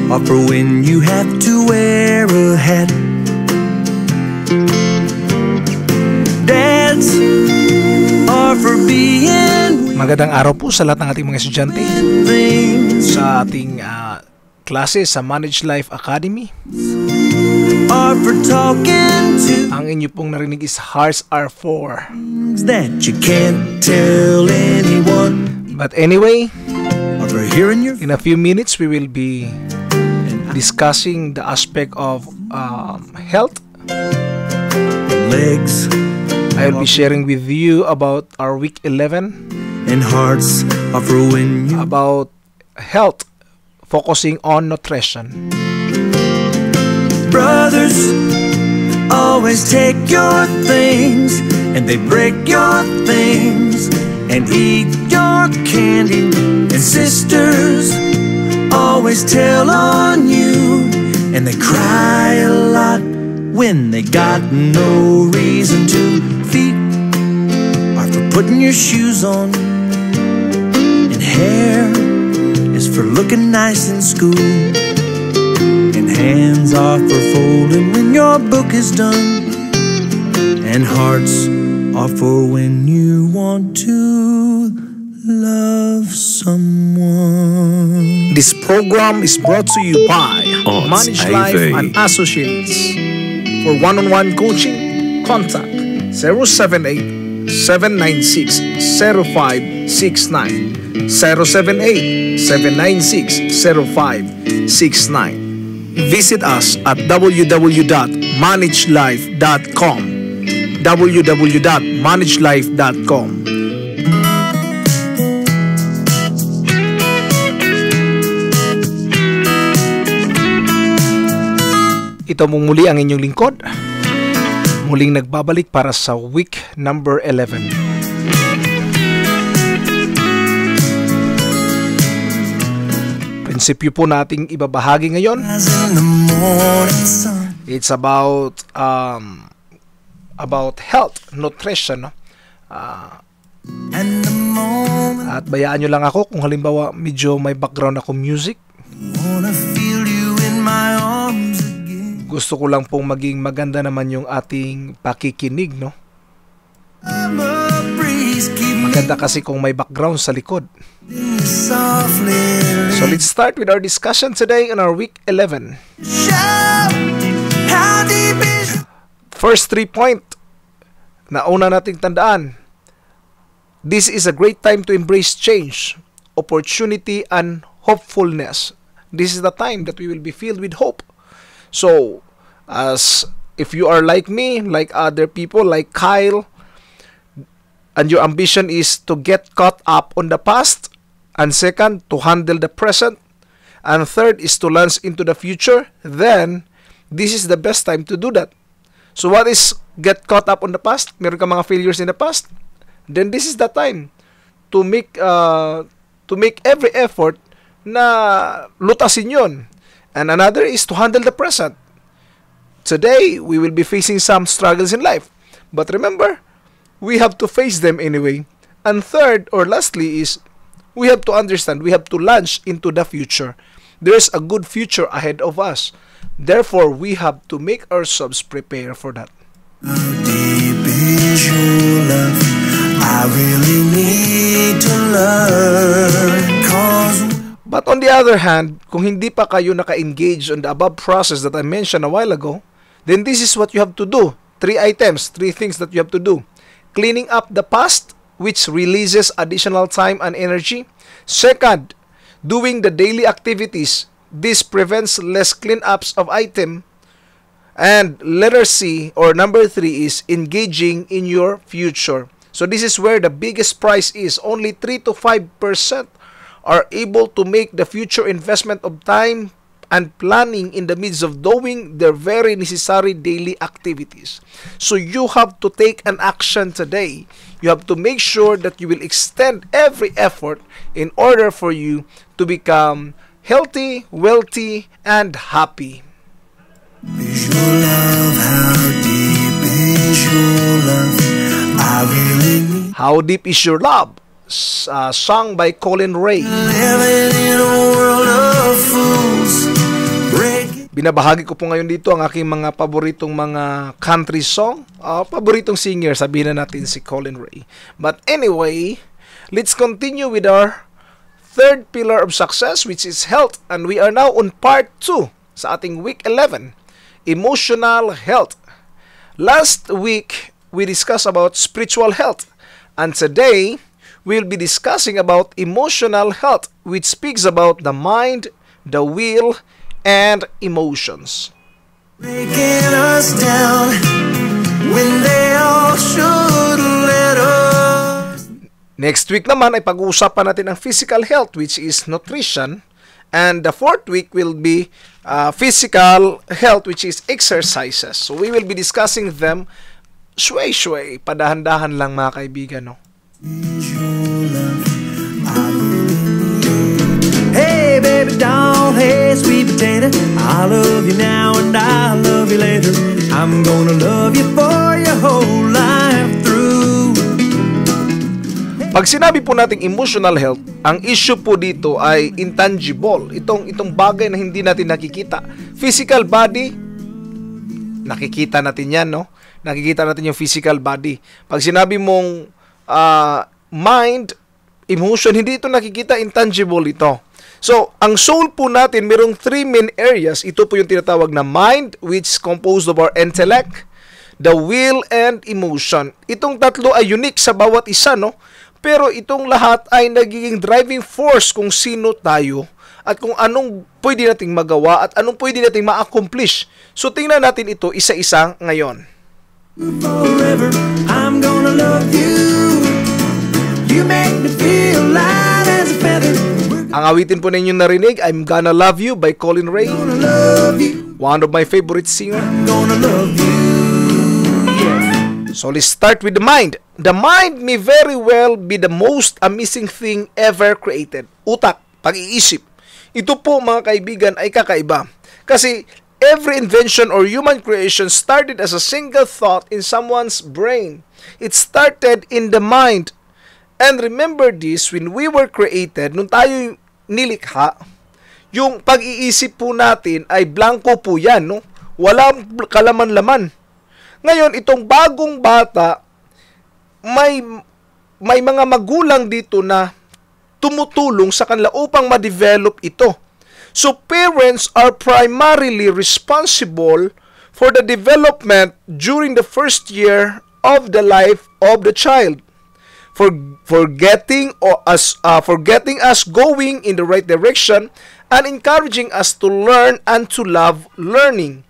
are for when you have to wear a hat. Dads are for being. Magandang araw po sa lahat ng ating mga estudyante sa ating klase sa Manage Life Academy. Are for talking to. Ang inyo pong narinig is Hearts Are For. That you can't tell anyone. But anyway, Are for hearing your. in a few minutes we will be discussing the aspect of health. Legs. I will be sharing with you about our week 11. And hearts are for when you. About health, focusing on nutrition. Brothers always take your things and they break your things and eat your candy. And sisters always tell on you and they cry a lot when they got no reason to. Feet are for putting your shoes on and hair is for looking nice in school. Hands are for folding when your book is done. And hearts are for when you want to love someone. This program is brought to you by Manage Life and Associates. For one-on-one coaching, contact 078-796-0569 078-796-0569. Visit us at www.managelife.com www.managelife.com. Ito mong muli ang inyong lingkod, muling nagbabalik para sa week number 11. Prinsipyo po nating ibabahagi ngayon. It's about health, nutrition. At bayaan nyo lang ako kung halimbawa medyo may background ako music. Gusto ko lang pong maging maganda naman yung ating pakikinig, no? Maganda kasi kung may background sa likod. So let's start with our discussion today on our week 11. First 3 point na una nating tandaan. This is a great time to embrace change, opportunity, and hopefulness. This is the time that we will be filled with hope. So, if you are like me, like other people, like Kyle, and your ambition is to get caught up on the past, and second, to handle the present, and third is to launch into the future, then this is the best time to do that. So what is get caught up on the past? Meron ka mga failures in the past? Then this is the time to make every effort na lutasin yun. And another is to handle the present. Today, we will be facing some struggles in life. But remember, we have to face them anyway. And third, or lastly, is we have to understand, we have to launch into the future. There's a good future ahead of us. Therefore, we have to make ourselves prepare for that. How deep is your love? I really need to learn. But on the other hand, kung hindi pa kayo naka-engage on the above process that I mentioned a while ago, then this is what you have to do. 3 items, 3 things that you have to do. Cleaning up the past, which releases additional time and energy. Second, doing the daily activities. This prevents less cleanups of item. And letter C, or number 3, is engaging in your future. So this is where the biggest prize is. Only 3 to 5% are able to make the future investment of time and planning in the midst of doing their very necessary daily activities. So you have to take an action today. You have to make sure that you will extend every effort in order for you to become healthy, wealthy, and happy. Is your love, how deep is your love? I really need. How Deep Is Your Love? Sung by Colin Ray. Living in a world of fools. Binabahagi ko po ngayon dito ang aking mga paboritong mga country song. Paboritong singer, sabihin na natin si Colin Ray. But anyway, let's continue with our third pillar of success, which is health. And we are now on part 2 sa ating week 11, emotional health. Last week, we discussed about spiritual health. And today, we'll be discussing about emotional health, which speaks about the mind, the will, and emotions. Breaking us down when they all should let us. Next week naman ay pag-uusapan natin ang physical health, which is nutrition. And the fourth week will be physical health, which is exercises. So we will be discussing them shway-shway. Padahan-dahan lang mga kaibigan, no? Hey baby doll, hey sweet potato, I love you now and I love you later. I'm gonna love you for your whole life through. Pag sinabi po nating emotional health, ang issue po dito ay intangible. Itong bagay na hindi natin nakikita. Physical body, nakikita natin yan, no? Nakikita natin yung physical body. Pag sinabi mong mind, emotion, hindi ito nakikita, intangible ito. So, ang soul po natin, mayroong 3 main areas. Ito po yung tinatawag na mind, which is composed of our intellect, the will, and emotion. Itong tatlo ay unique sa bawat isa, no? Pero itong lahat ay nagiging driving force kung sino tayo at kung anong pwede nating magawa at anong pwede nating ma-accomplish. So, tingnan natin ito isa-isa ngayon. Forever, I'm gonna love you. You make me feel light as a feather. Ang awitin po ninyo narinig, I'm Gonna Love You by Colin Ray. Gonna love you. One of my favorite singer. I'm gonna love you. Yeah. So let's start with the mind. The mind may very well be the most amazing thing ever created. Utak, pag-iisip. Ito po mga kaibigan ay kakaiba. Kasi every invention or human creation started as a single thought in someone's brain. It started in the mind. And remember this, when we were created, nung tayo nilikha, yung pag-iisip po natin ay blanco po yan, no? Walang kalaman-laman. Ngayon, itong bagong bata, may mga magulang dito na tumutulong sa kanila upang ma-develop ito. So, parents are primarily responsible for the development during the first year of the life of the child. For getting us going in the right direction and encouraging us to learn and to love learning.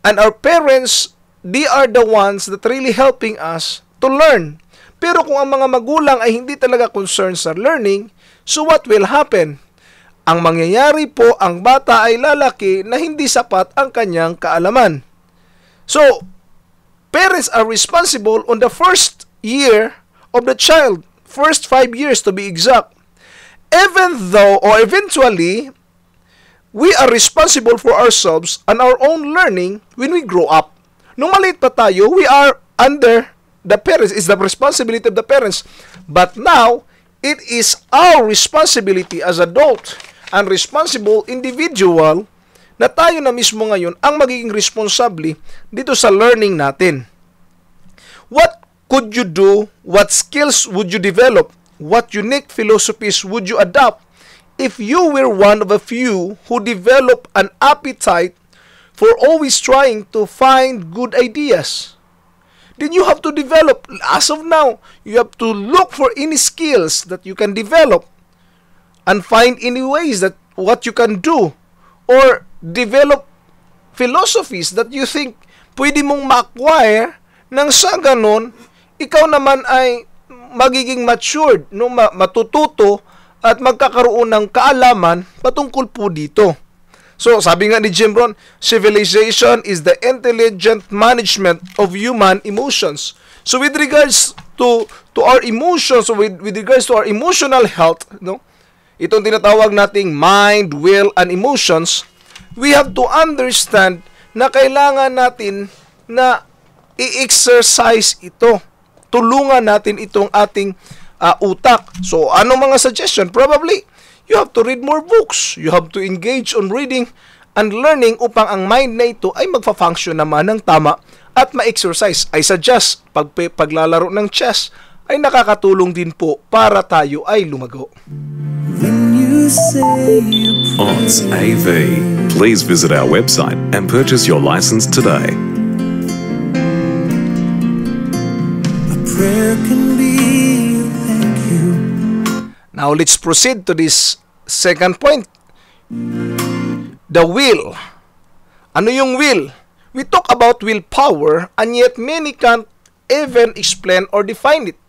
And our parents, they are the ones that really helping us to learn. Pero kung ang mga magulang ay hindi talaga concerned sa learning, so what will happen? Ang mangyayari po, ang bata ay lalaki na hindi sapat ang kanyang kaalaman. So, parents are responsible on the first year of the child, first 5 years to be exact. Even though, or eventually, we are responsible for ourselves and our own learning when we grow up. Nung maliit pa tayo, we are under the parents. It's the responsibility of the parents. But now, it is our responsibility as adult and responsible individual na tayo na mismo ngayon ang magiging responsable dito sa learning natin. What could you do? What skills would you develop? What unique philosophies would you adopt if you were one of a few who develop an appetite for always trying to find good ideas? Then you have to develop, as of now, you have to look for any skills that you can develop and find any ways that what you can do or develop philosophies that you think pwede mong ma-acquire nang sa ganon ikaw naman ay magiging matured, no, matututo at magkakaroon ng kaalaman patungkol po dito. So, sabi nga ni Jim Rohn, civilization is the intelligent management of human emotions. So, with regards to our emotions, with regards to our emotional health, no, itong tinatawag nating mind, will, and emotions, we have to understand na kailangan natin na i-exercise ito. Tulungan natin itong ating utak. So, anong mga suggestion? Probably, you have to read more books. You have to engage on reading and learning upang ang mind na ito ay magfa-function naman ng tama at ma-exercise. I suggest, paglalaro ng chess ay nakakatulong din po para tayo ay lumago. Oz AV. Please visit our website and purchase your license today. A prayer can be thank you. Now let's proceed to this second point. The will. Ano yung will? We talk about willpower and yet many can't even explain or define it.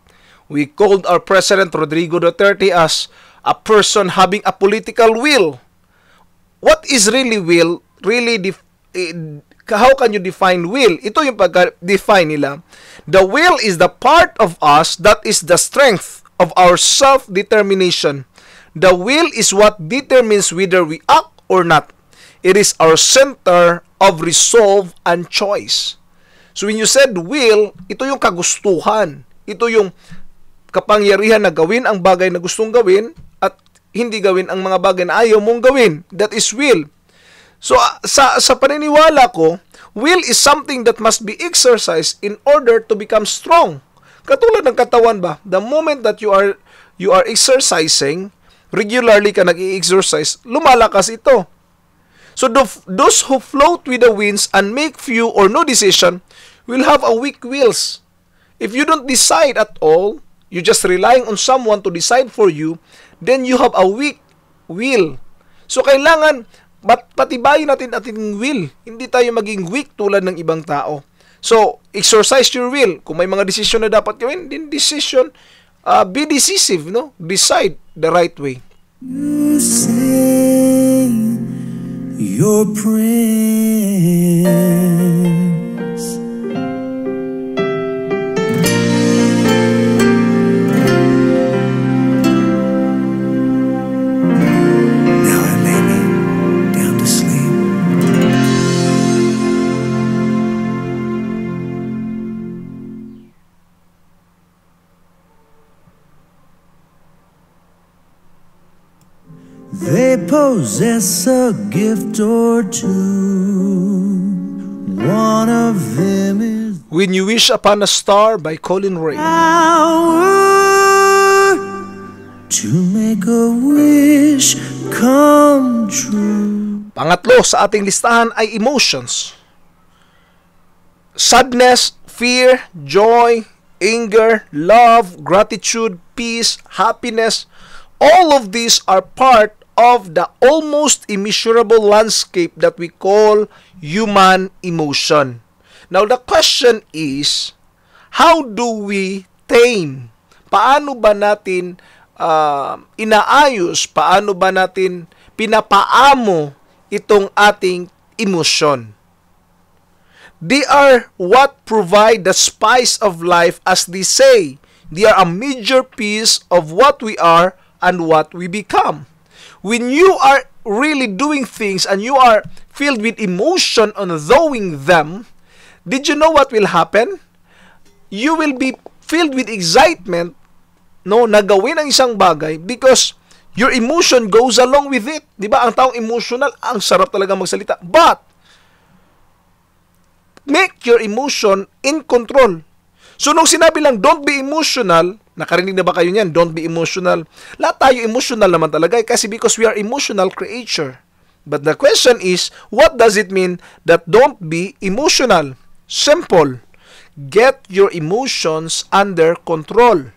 We called our President Rodrigo Duterte as a person having a political will. What is really will? How can you define will? Ito yung pagka-define nila. The will is the part of us that is the strength of our self-determination. The will is what determines whether we act or not. It is our center of resolve and choice. So when you said will, ito yung kagustuhan. Ito yung kapangyarihan na gawin ang bagay na gustong gawin at hindi gawin ang mga bagay na ayaw mong gawin. That is will. So sa paniniwala ko, will is something that must be exercised in order to become strong. Katulad ng katawan ba? The moment that you are exercising, regularly ka nag-i-exercise, lumalakas ito. So those who float with the winds and make few or no decision will have a weak wills. If you don't decide at all, you're just relying on someone to decide for you, then you have a weak will. So kailangan patibayin natin ating will. Hindi tayo maging weak tulad ng ibang tao. So exercise your will. Kung may mga decision na dapat gawin, then decision, be decisive, no? Decide the right way. You say your prayers. Now I lay me down to sleep. They possess a gift or two. One of them is When You Wish Upon a Star by Colin Ray. power to make a wish come true. Pangatlo sa ating listahan ay emotions. Sadness, fear, joy, anger, love, gratitude, peace, happiness, all of these are part of the almost immeasurable landscape that we call human emotion. Now the question is, how do we tame? Paano ba natin inaayos? Paano ba natin pinapaamo itong ating emosyon? They are what provide the spice of life, as they say. They are a major piece of what we are and what we become. When you are really doing things and you are filled with emotion on doing them, did you know what will happen? You will be filled with excitement, no, na gawin ang isang bagay because your emotion goes along with it. Di ba? Ang taong emotional, ang sarap talaga magsalita. But, make your emotion in control. So, nung sinabi lang, don't be emotional, nakarinig na ba kayo niyan? Don't be emotional. Lahat tayo emotional naman talaga kasi because we are emotional creature. But the question is, what does it mean that don't be emotional? Simple. Get your emotions under control.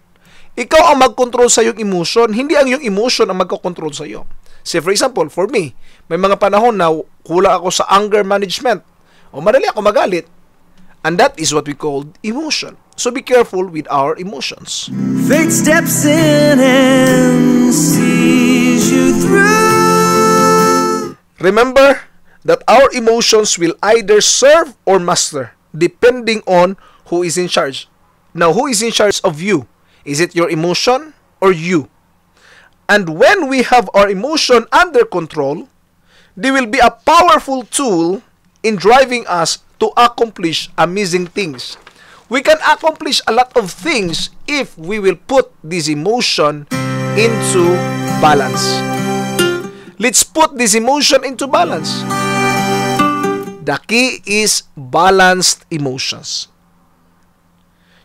Ikaw ang mag-control sa iyong emotion, hindi ang iyong emotion ang magko-control sa iyo. Say for example, for me, may mga panahon na kulang ako sa anger management. O madali ako magalit. And that is what we call emotion. So be careful with our emotions. Fate steps in and sees you through. Remember that our emotions will either serve or master, depending on who is in charge. Now, who is in charge of you? Is it your emotion or you? And when we have our emotion under control, they will be a powerful tool in driving us to accomplish amazing things. We can accomplish a lot of things if we will put this emotion into balance. Let's put this emotion into balance. The key is balanced emotions.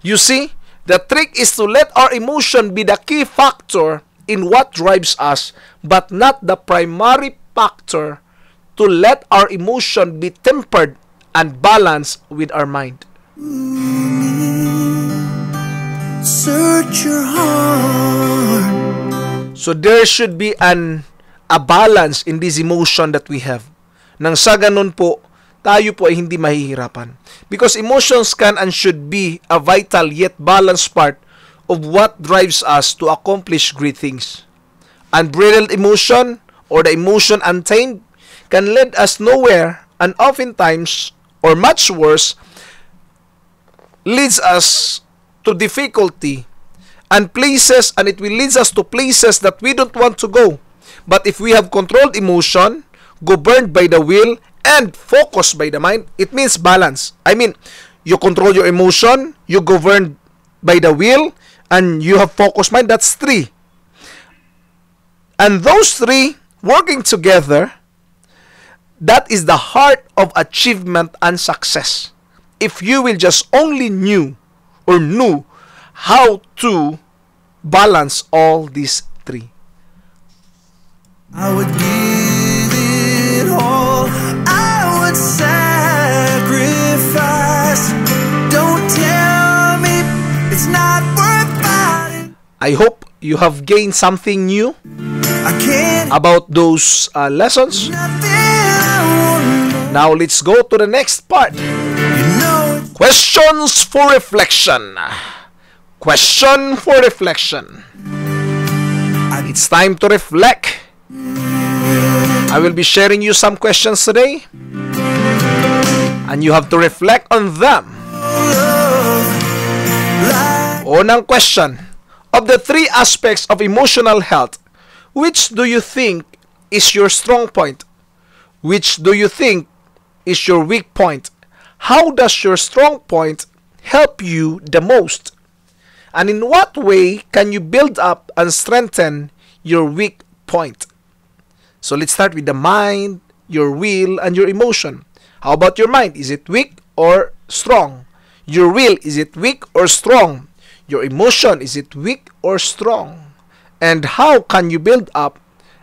You see, the trick is to let our emotion be the key factor in what drives us, but not the primary factor, to let our emotion be tempered and balanced with our mind. Search your heart. So there should be a balance in this emotion that we have. Nang sa ganun po, tayo po ay hindi mahihirapan. Because emotions can and should be a vital yet balanced part of what drives us to accomplish great things. Unbridled emotion, or the emotion untamed, can lead us nowhere, and oftentimes, or much worse, leads us to difficulty and places, and it will lead us to places that we don't want to go. But if we have controlled emotion, governed by the will, and focused by the mind, it means balance. I mean, you control your emotion, you govern by the will, and you have focused mind. That's three. And those three working together, that is the heart of achievement and success. If you will just only knew how to balance all these three. I would give it all. I would sacrifice. Don't tell me it's not worth fighting. I hope you have gained something new I can't. about those lessons. Nothing I won't know. Now let's go to the next part. You know it's Questions for reflection. Question for reflection. It's time to reflect. I will be sharing you some questions today, and you have to reflect on them. Unang question. Of the three aspects of emotional health, which do you think is your strong point? Which do you think is your weak point? How does your strong point help you the most? And in what way can you build up and strengthen your weak point? So let's start with the mind, your will, and your emotion. How about your mind? Is it weak or strong? Your will, is it weak or strong? Your emotion, is it weak or strong? And how can you build up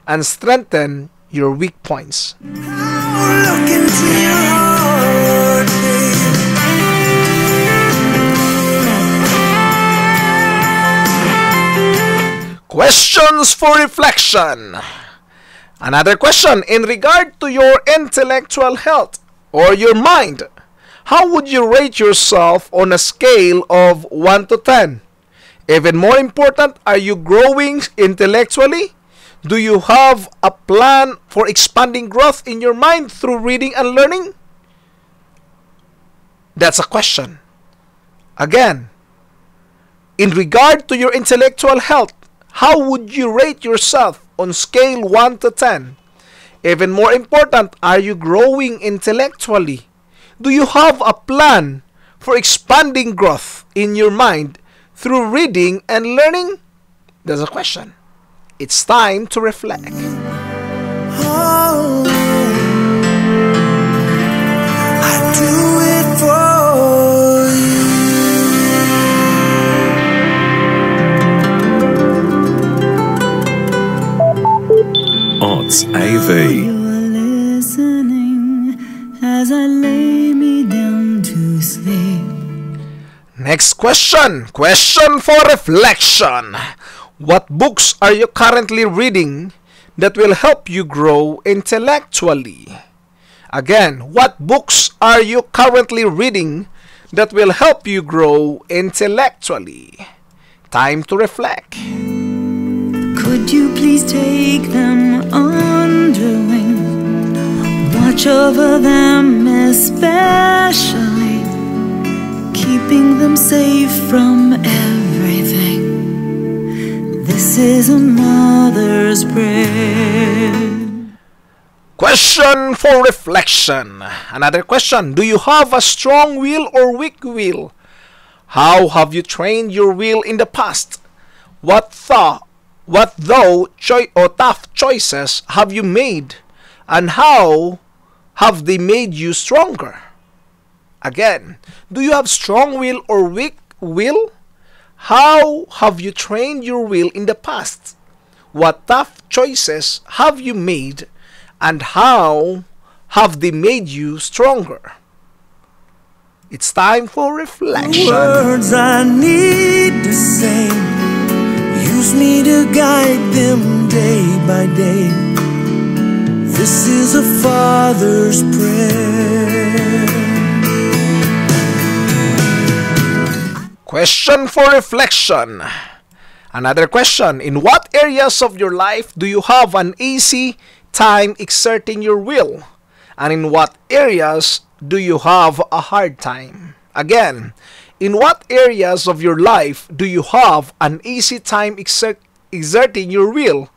and strengthen your weak points? look into your heart, babe. Questions for reflection. Another question in regard to your intellectual health or your mind. How would you rate yourself on a scale of 1 to 10? Even more important, are you growing intellectually? Do you have a plan for expanding growth in your mind through reading and learning? That's a question. Again, in regard to your intellectual health, how would you rate yourself on scale 1 to 10? Even more important, are you growing intellectually? Do you have a plan for expanding growth in your mind through reading and learning? That's a question. It's time to reflect. Oh, I do it for Odds AV. you. Are listening as I lay me down to sleep. Next question. Question for reflection. What books are you currently reading that will help you grow intellectually? Again, what books are you currently reading that will help you grow intellectually? Time to reflect. Could you please take them under wing? Watch over them especially, keeping them safe from everything. This is a mother's prayer. Question for reflection. Another question. Do you have a strong will or weak will? How have you trained your will in the past? What tough choices have you made? And how have they made you stronger? Again, do you have strong will or weak will? How have you trained your will in the past? What tough choices have you made, and how have they made you stronger? It's time for reflection. Words I need to say, use me to guide them day by day. This is a father's prayer. Question for reflection. Another question. In what areas of your life do you have an easy time exerting your will? And in what areas do you have a hard time? Again, in what areas of your life do you have an easy time exerting your will?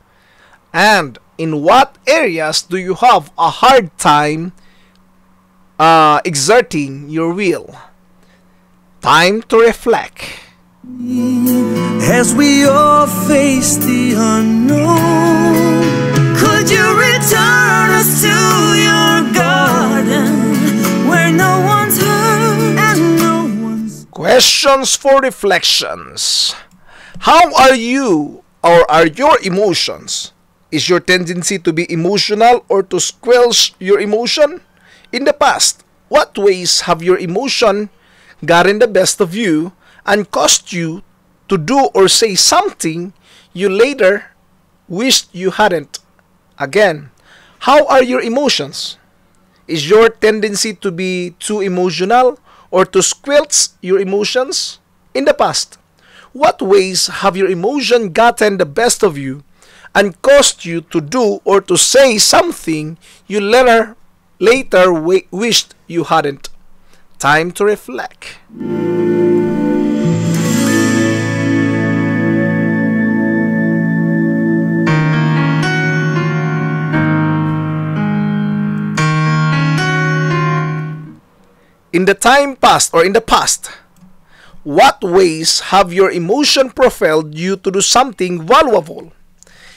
And in what areas do you have a hard time exerting your will? Time to reflect. As we all face the unknown, could you return us to your garden where no one's hurt and no one's... Questions for reflections. How are you or are your emotions? Is your tendency to be emotional or to squelch your emotion? In the past, what ways have your emotion gotten the best of you and caused you to do or say something you later wished you hadn't? Again, how are your emotions? Is your tendency to be too emotional or to squelch your emotions? In the past, what ways have your emotion gotten the best of you and caused you to do or to say something you later wished you hadn't? Time to reflect. In the time past or in the past, what ways have your emotion propelled you to do something valuable?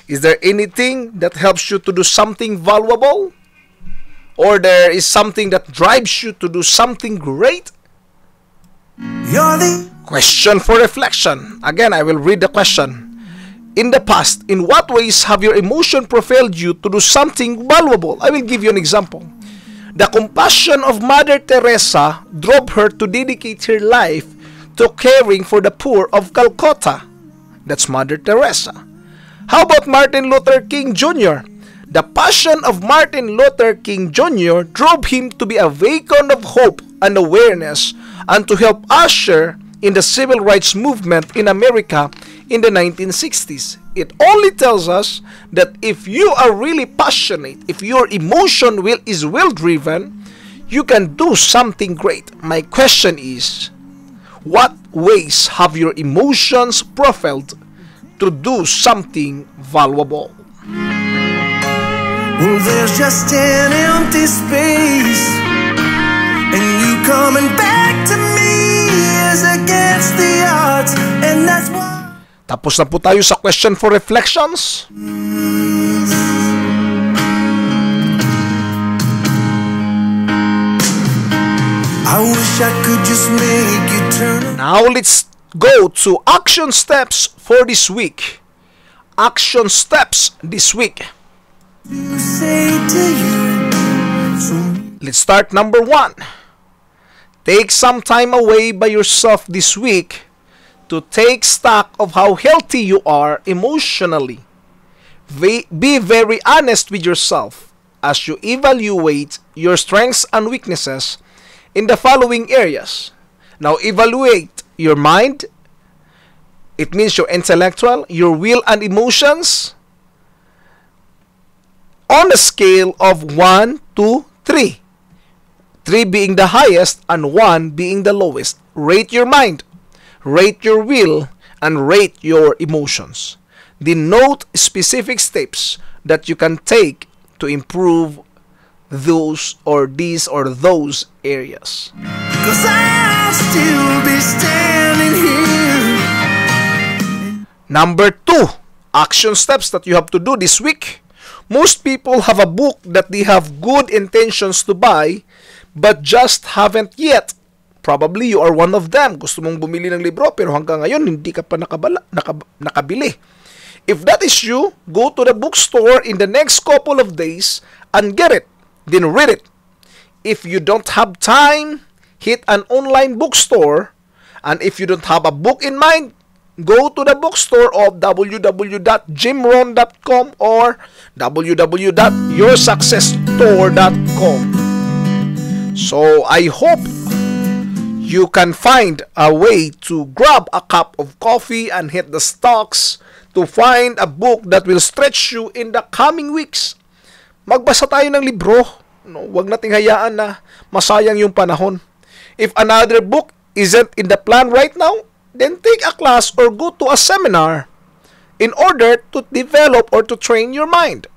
Is there anything that helps you to do something valuable? Or there is something that drives you to do something great? Question for reflection. Again, I will read the question. In the past, in what ways have your emotion propelled you to do something valuable? I will give you an example. The compassion of Mother Teresa drove her to dedicate her life to caring for the poor of Calcutta. That's Mother Teresa. How about Martin Luther King Jr.? The passion of Martin Luther King Jr. drove him to be a beacon of hope and awareness and to help usher in the civil rights movement in America in the 1960s. It only tells us that if you are really passionate, if your emotion is well-driven, you can do something great. My question is, what ways have your emotions propelled to do something valuable? Well, there's just an empty space, and you coming back to me is against the odds, and that's why. Tapos na po tayo sa question for reflections. I wish I could just make you turn. Now let's go to action steps for this week. Action steps this week. You say to you, so Let's start number 1. Take some time away by yourself this week to take stock of how healthy you are emotionally. Be very honest with yourself as you evaluate your strengths and weaknesses in the following areas. Now, evaluate your mind. It means your intellectual, your will and emotions on a scale of 1 to 3. 3 being the highest and 1 being the lowest. Rate your mind, rate your will, and rate your emotions. Denote specific steps that you can take to improve those or these or those areas. 'cause I'll still be standing here. Number 2, action steps that you have to do this week. Most people have a book that they have good intentions to buy but just haven't yet. Probably you are one of them. Gusto mong bumili ng libro pero hanggang ngayon hindi ka pa nakabili. If that is you, go to the bookstore in the next couple of days and get it. Then read it. If you don't have time, hit an online bookstore. And if you don't have a book in mind, go to the bookstore of www.jimron.com or www.yoursuccessstore.com. So I hope you can find a way to grab a cup of coffee and hit the stocks to find a book that will stretch you in the coming weeks. Magbasa tayo ng libro. No, wag nating hayaan na masayang yung panahon. If another book isn't in the plan right now, then take a class or go to a seminar in order to develop or to train your mind.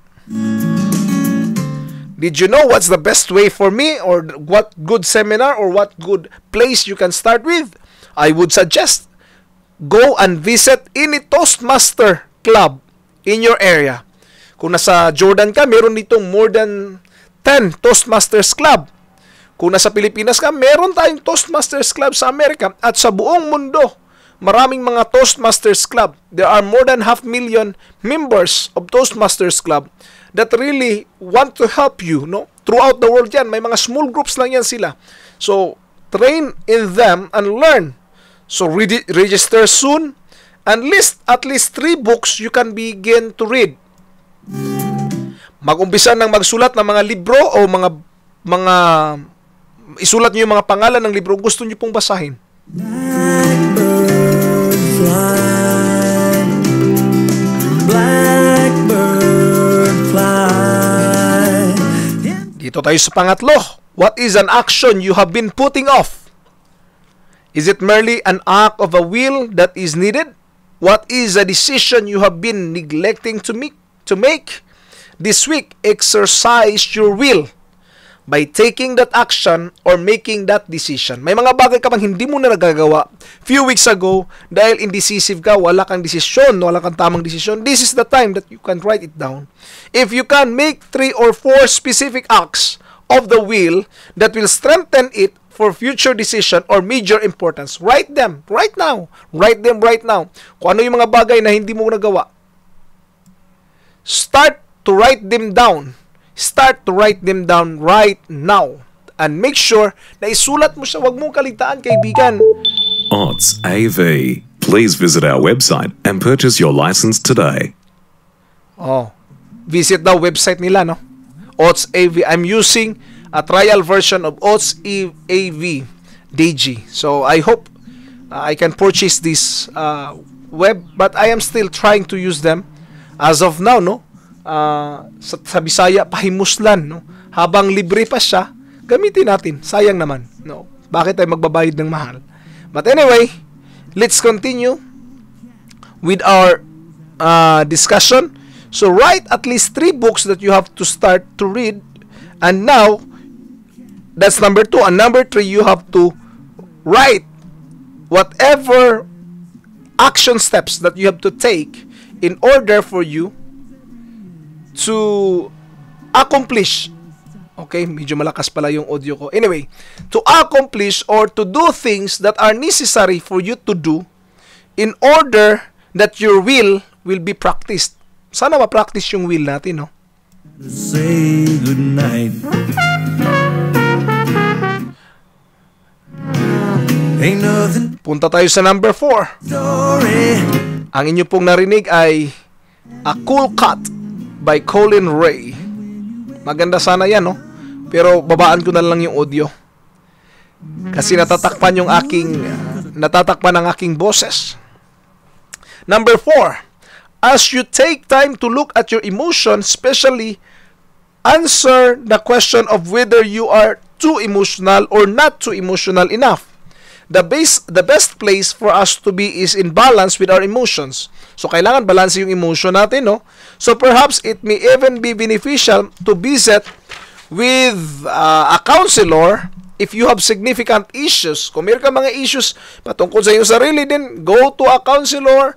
Did you know what's the best way for me, or what good seminar or what good place you can start with? I would suggest go and visit any Toastmaster club in your area. Kung nasa Jordan ka, meron ditong more than 10 Toastmasters club. Kung nasa Pilipinas ka, meron tayong Toastmasters Club sa Amerika at sa buong mundo. Maraming mga Toastmasters Club. There are more than 500,000 members of Toastmasters Club that really want to help you, no? Throughout the world yan. May mga small groups lang yan sila. So, train in them and learn. So, register soon and list at least 3 books you can begin to read. Mag-umpisa ng magsulat ng mga libro o mga isulat niyo yung mga pangalan ng libro gusto niyo pong basahin. Blackbird fly, blackbird fly. Dito tayo sa pangatlo. What is an action you have been putting off? Is it merely an act of a will that is needed? What is a decision you have been neglecting to make? This week, exercise your will by taking that action or making that decision. May mga bagay ka bang hindi mo na nagagawa few weeks ago dahil indecisive ka, wala kang desisyon, wala kang tamang desisyon. This is the time that you can write it down. If you can make 3 or 4 specific acts of the will that will strengthen it for future decision or major importance, write them right now. Write them right now. Kung ano yung mga bagay na hindi mo nagawa, start to write them down. Start to write them down right now. And make sure na isulat mo siya. Huwag mong kaligtaan, kaibigan. OTS AV. Please visit our website and purchase your license today. Oh, visit the website nila, no? OTS AV. I'm using a trial version of OTS AV DG. So, I hope I can purchase this web, but I am still trying to use them as of now, no? Sa Bisaya, pahimuslan, no? Habang libre pa siya, gamitin natin. Sayang naman, no? Bakit tayo magbabayad ng mahal? But anyway, let's continue with our discussion. So, write at least 3 books that you have to start to read. And now, that's number 2. And number 3, you have to write whatever action steps that you have to take in order for you to accomplish. Okay, medyo malakas pala yung audio ko. Anyway, to accomplish or to do things that are necessary for you to do in order that your will be practiced. Sana ma-practice yung will natin, no? Say goodnight. Ain't nothing Punta tayo sa number 4. story. Ang inyo pong narinig ay A Cool Cut by Colin Ray. Maganda sana yan, no? Pero babaan ko na lang yung audio. Kasi natatakpan ang aking boses. Number 4. As you take time to look at your emotions, especially answer the question of whether you are too emotional or not too emotional enough. The best place for us to be is in balance with our emotions. So, kailangan balance yung emotion natin, no? So, perhaps it may even be beneficial to visit with a counselor if you have significant issues. Kung meron ka mga issues patungkol sa iyong sarili, then go to a counselor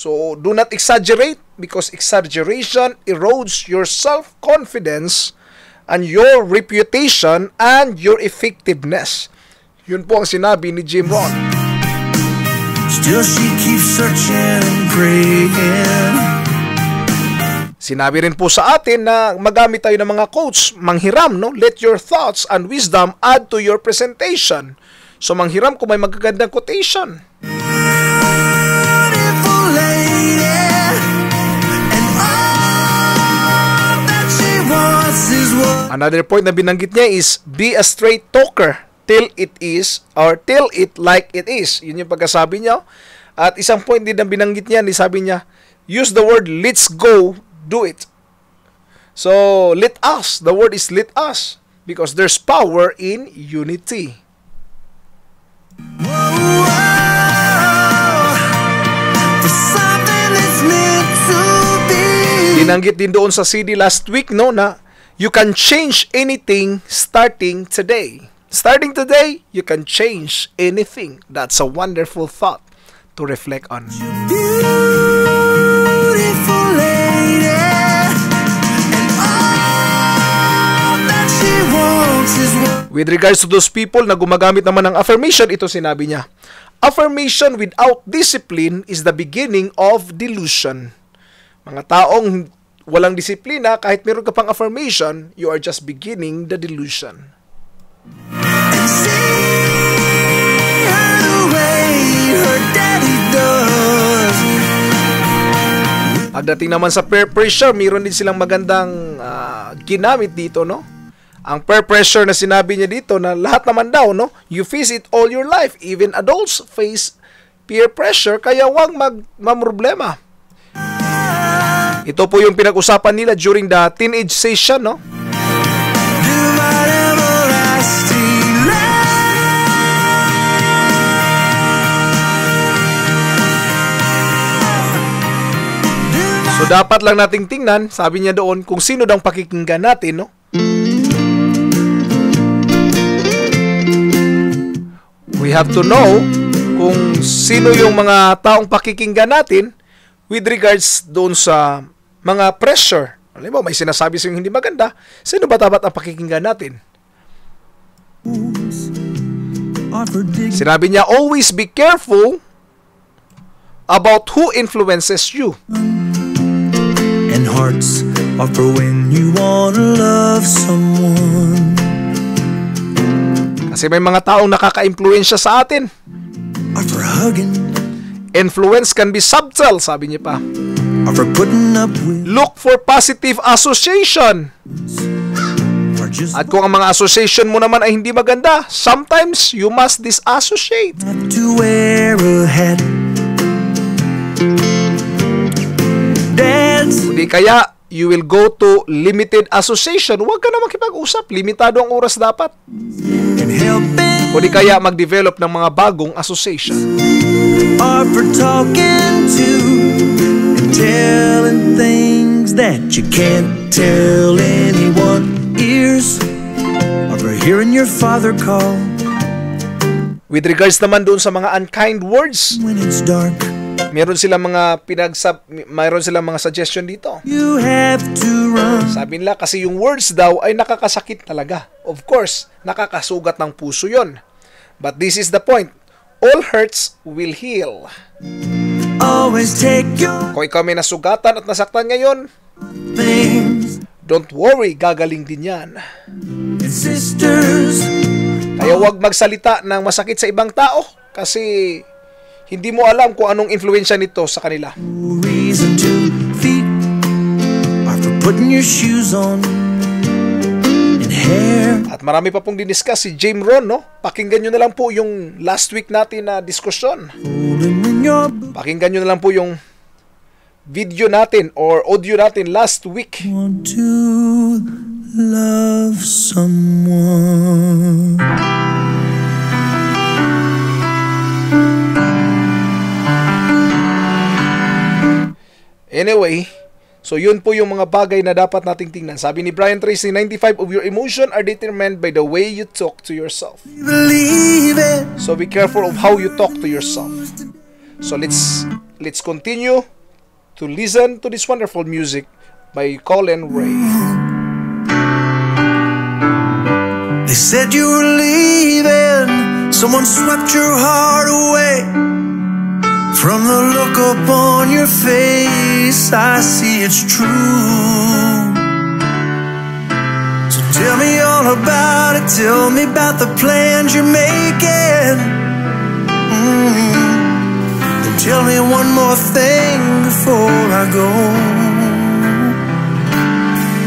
So, do not exaggerate because exaggeration erodes your self-confidence and your reputation and your effectiveness. Yun po ang sinabi ni Jim Rohn. Still she keeps searching and praying. Sinabi rin po sa atin na magamit tayo ng mga quotes. Manghiram, no? Let your thoughts and wisdom add to your presentation. So, manghiram kung may magagandang quotation. Beautiful lady, and all that she wants is what. Another point na binanggit niya is, be a straight talker till it is, or till it like it is. Yun yung pagkasabi niya. At isang point din na binanggit niya, sabi niya, use the word let's go, do it. So, let us. The word is let us. Because there's power in unity. Whoa, there's something that's meant to be. Binanggit din doon sa CD last week, no, na you can change anything starting today. Starting today, you can change anything. That's a wonderful thought to reflect on. Beautiful lady, and all that she wants is what. With regards to those people na gumagamit naman ng affirmation, ito sinabi niya, affirmation without discipline is the beginning of delusion. Mga taong walang disiplina, kahit meron ka pang affirmation, you are just beginning the delusion. And see her the way her daddy does. Pagdating naman sa peer pressure, mayroon din silang magandang ginamit dito, no? Ang peer pressure na sinabi niya dito na lahat naman daw, no? You face it all your life. Even adults face peer pressure, kaya huwag mamroblema. Ito po yung pinag-usapan nila during the teenage session, no? Do my everlasting love. So dapat lang nating tingnan, sabi niya doon, kung sino daw pakikinggan natin, no? We have to know kung sino yung mga taong pakikinggan natin with regards doon sa mga pressure. Alam mo, may sinasabi sa hindi maganda, sino ba dapat ang pakikinggan natin? Sinabi niya, always be careful about who influences you. And hearts are for when you wanna love someone. Kasi may mga taong nakaka-impluensya sa atin. Are for hugging. Influence can be subtle, sabi niya pa. Are for putting up with. Look for positive association. Are just At kung ang mga association mo naman ay hindi maganda, sometimes you must disassociate. not to wear a hat. Dance Kundi kaya, you will go to limited association. Huwag ka na makipag-usap. Limitado ang oras dapat. and helping. Kundi kaya mag-develop ng mga bagong association. Are for talking to and telling things that you can't tell anyone. Ears are for hearing your father call With regards naman doon sa mga unkind words, when it's dark. meron silang mga mayroon silang mga suggestion dito. You have to run. Sabi nila kasi yung words daw ay nakakasakit talaga. Of course, nakakasugat ng puso yon. But this is the point. All hurts will heal. Always take your Kung ikaw may nasugatan at nasaktan ngayon, things. don't worry, gagaling din yan. And sisters, Kaya huwag magsalita ng masakit sa ibang tao kasi hindi mo alam kung anong influensya nito sa kanila. reason to feet are for putting your shoes on. And hair At marami pa pong diniscuss si Jim Rohn, no? Pakinggan nyo na lang po yung last week natin na diskusyon. holding in your book. Pakinggan nyo na lang po yung video natin or audio natin last week. Want to love someone. Anyway, so yun po yung mga bagay na dapat nating tingnan. Sabi ni Brian Tracy, 95% of your emotion are determined by the way you talk to yourself. Believe it. So be careful of how you talk to yourself. So let's continue to listen to this wonderful music by Colin Ray. They said you were leaving, someone swept your heart away. From the look upon your face, I see it's true. So tell me all about it, tell me about the plans you're making. And tell me one more thing before I go.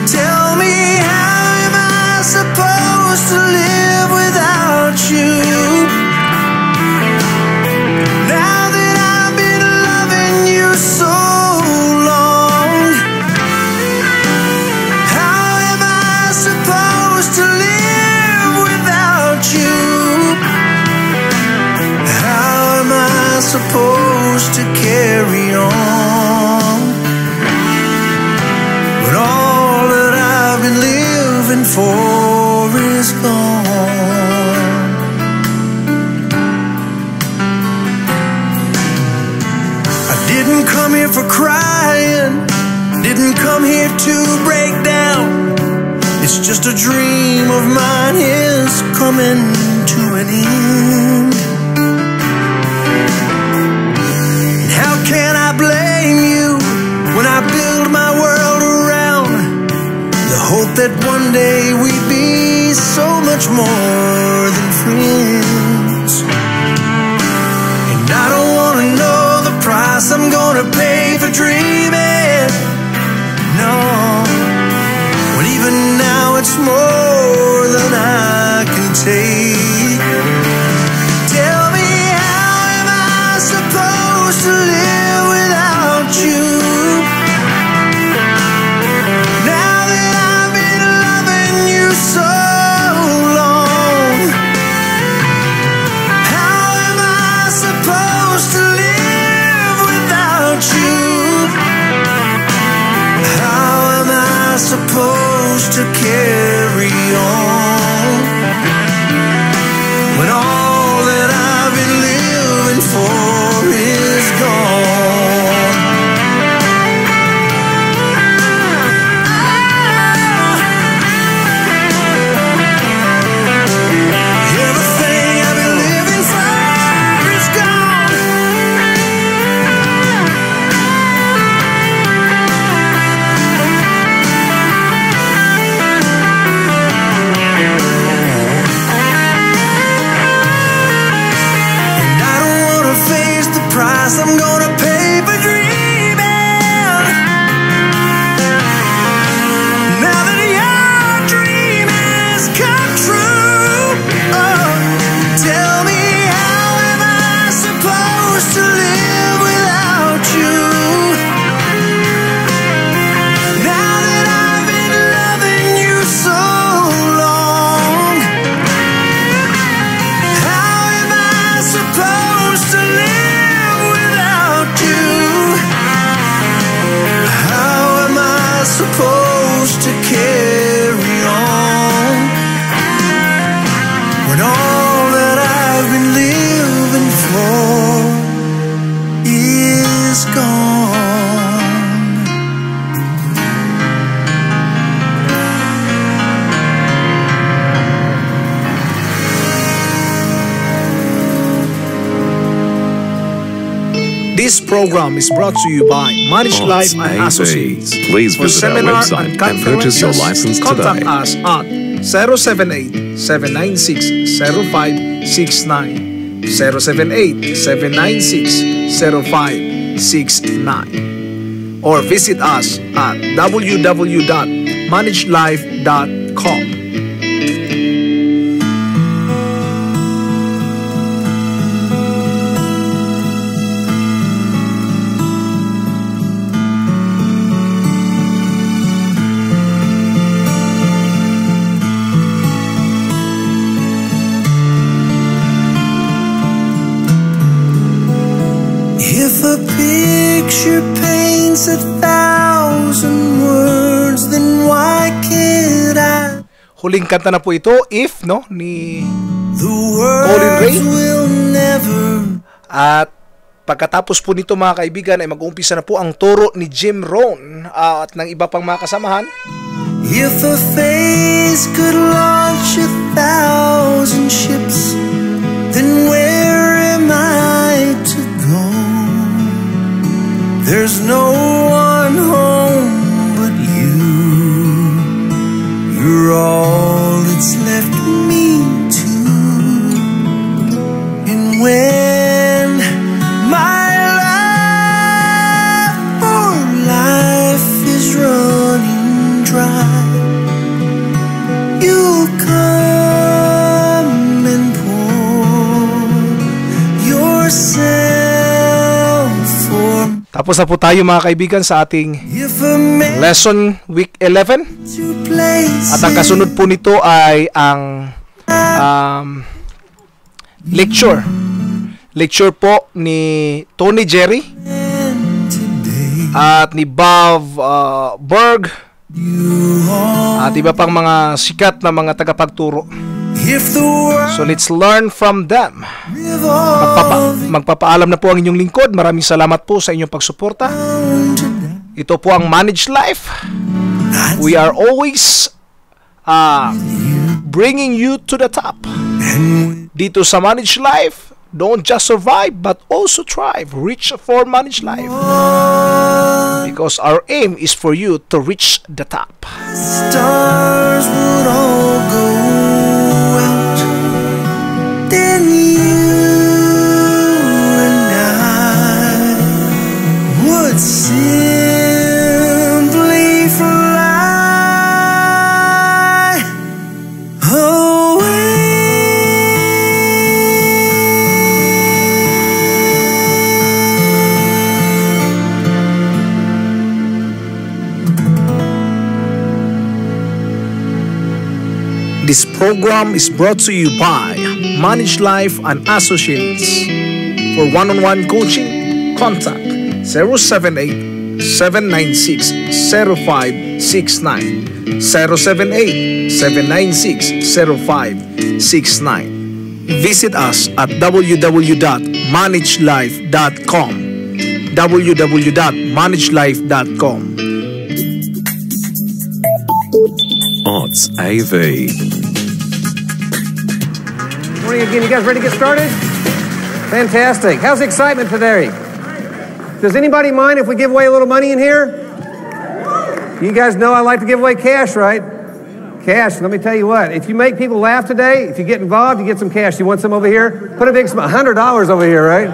Tell me, how am I supposed to live without you? Now that I've been loving you so long, how am I supposed to live without you? How am I supposed to carry on when all that I've been living for is gone? I didn't come here for crying, didn't come here to break down. It's just a dream of mine is coming to an end. And how can I blame you when I build my world around the hope that one day we'd be so much more than friends? And I don't wanna know the price I'm gonna pay for dreaming. No, when even now it's more than I can take. Tell me, how am I supposed to live without you? Now that I've been loving you so long, how am I supposed to live without you? How am I supposed to carry on when all that I've been living for is gone? Everything I've been living for is gone. And I don't wanna face the price I'm gonna pay for dreaming. Now that your dream has come true, oh, tell me, how am I supposed to live without you? Now that I've been loving you so long, how am I supposed to live without you? How am I supposed to carry on when all that I've been living for is gone? This program is brought to you by Managed Life Odds and AV. Associates. Please For visit our seminar website and and purchase your conferences, license contact today. us at 078-796-0569, 078-796-0569, or visit us at www.managedlife.com. If a picture paints 1,000 words, then why can't I? Huling kanta na po ito, If, ni The Colin Ray. words will never At Pagkatapos po nito mga kaibigan ay mag-uumpisa na po ang turo ni Jim Rohn at ng iba pang mga kasamahan. If a face could launch 1,000 ships, then where am I to go? There's no one home but you. You're all that's left me to. And when my life for life is running dry, you'll come and pour yourself for me. Tapos na po tayo mga kaibigan sa ating lesson week 11. At ang kasunod po nito ay ang lecture. Lecture po ni Tony Jerry at ni Bob Berg at iba pang mga sikat na mga tagapagturo. So let's learn from them. Magpapaalam na po ang inyong lingkod. Maraming salamat po sa inyong pagsuporta. Ito po ang Manage Life. We are always bringing you to the top. Dito sa Manage Life, don't just survive but also thrive. Reach for Manage Life. Because our aim is for you to reach the top. Stars would all go out, then you and I would simply fly away. This program is brought to you by Manage Life and Associates. For one-on-one coaching, contact 078-796-0569, 078-796-0569. Visit us at www.managelife.com, www.managelife.com. Odds AV. Morning again. You guys ready to get started? Fantastic. How's the excitement today? Does anybody mind if we give away a little money in here? You guys know I like to give away cash, right? Cash. Let me tell you what. If you make people laugh today, if you get involved, you get some cash. You want some over here? Put a big $100 over here, right?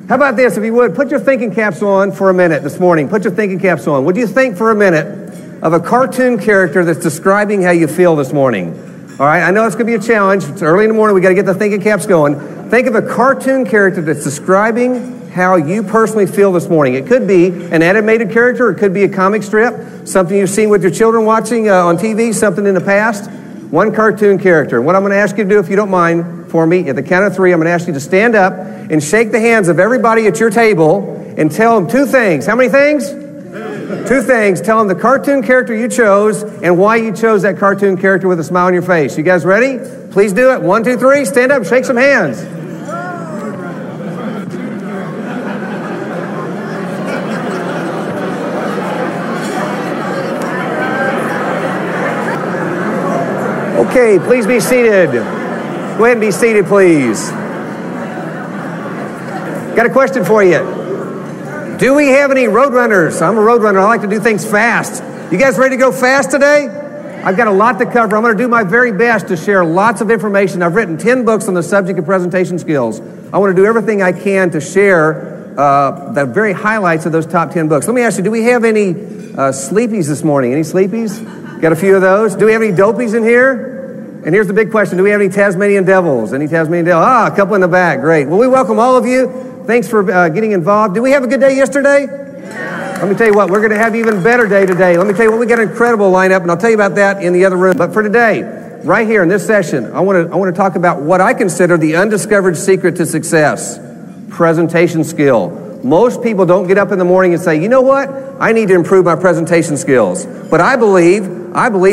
How about this? If you would, put your thinking caps on for a minute this morning. Put your thinking caps on. Would you think for a minute of a cartoon character that's describing how you feel this morning? All right, I know it's going to be a challenge. It's early in the morning. We got to get the thinking caps going. Think of a cartoon character that's describing how you personally feel this morning. It could be an animated character. It could be a comic strip, something you've seen with your children watching on TV, something in the past. One cartoon character. What I'm going to ask you to do, if you don't mind, for me, at the count of 3, I'm going to ask you to stand up and shake the hands of everybody at your table and tell them 2 things. How many things? 2 things. Tell them the cartoon character you chose and why you chose that cartoon character with a smile on your face. You guys ready? Please do it. 1, 2, 3. Stand up. Shake some hands. Okay, please be seated. Go ahead and be seated, please. Got a question for you. Do we have any road runners? I'm a road runner. I like to do things fast. You guys ready to go fast today? I've got a lot to cover. I'm going to do my very best to share lots of information. I've written 10 books on the subject of presentation skills. I want to do everything I can to share the very highlights of those top 10 books. Let me ask you, do we have any sleepies this morning? Any sleepies? Got a few of those. Do we have any dopies in here? And here's the big question. Do we have any Tasmanian devils? Any Tasmanian devils? A couple in the back. Great. Well, we welcome all of you. Thanks for getting involved. Did we have a good day yesterday? Yeah. Let me tell you what, we're going to have an even better day today. Let me tell you what, we got an incredible lineup, and I'll tell you about that in the other room. But for today, right here in this session, I want to talk about what I consider the undiscovered secret to success, presentation skill. Most people don't get up in the morning and say, you know what? I need to improve my presentation skills. But I believe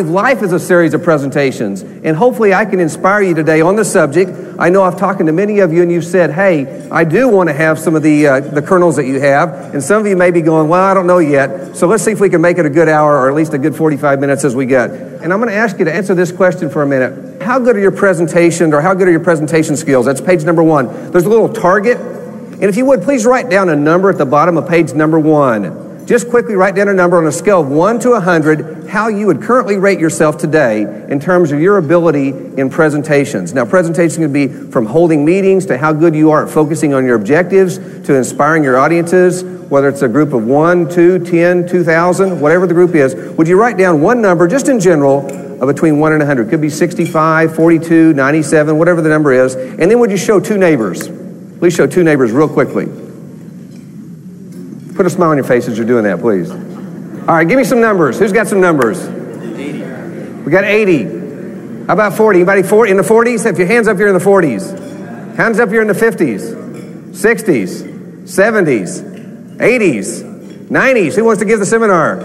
life is a series of presentations. And hopefully I can inspire you today on the subject. I know I've talked to many of you and you've said, hey, I do want to have some of the kernels that you have. And some of you may be going, well, I don't know yet. So let's see if we can make it a good hour or at least a good 45 minutes as we get. And I'm going to ask you to answer this question for a minute. How good are your presentations or how good are your presentation skills? That's page number 1. There's a little target. And if you would, please write down a number at the bottom of page number 1. Just quickly write down a number on a scale of 1 to 100, how you would currently rate yourself today in terms of your ability in presentations. Now, presentation can be from holding meetings to how good you are at focusing on your objectives to inspiring your audiences, whether it's a group of 1, 2, 10, 2,000, whatever the group is. Would you write down one number, just in general, of between 1 and 100? Could be 65, 42, 97, whatever the number is. And then would you show 2 neighbors? Please show 2 neighbors real quickly. Put a smile on your face as you're doing that, please. All right, give me some numbers. Who's got some numbers? 80. We got 80. How about 40? Anybody in the 40s? Have your hands up here in the 40s. Hands up here in the 50s, 60s, 70s, 80s, 90s. Who wants to give the seminar?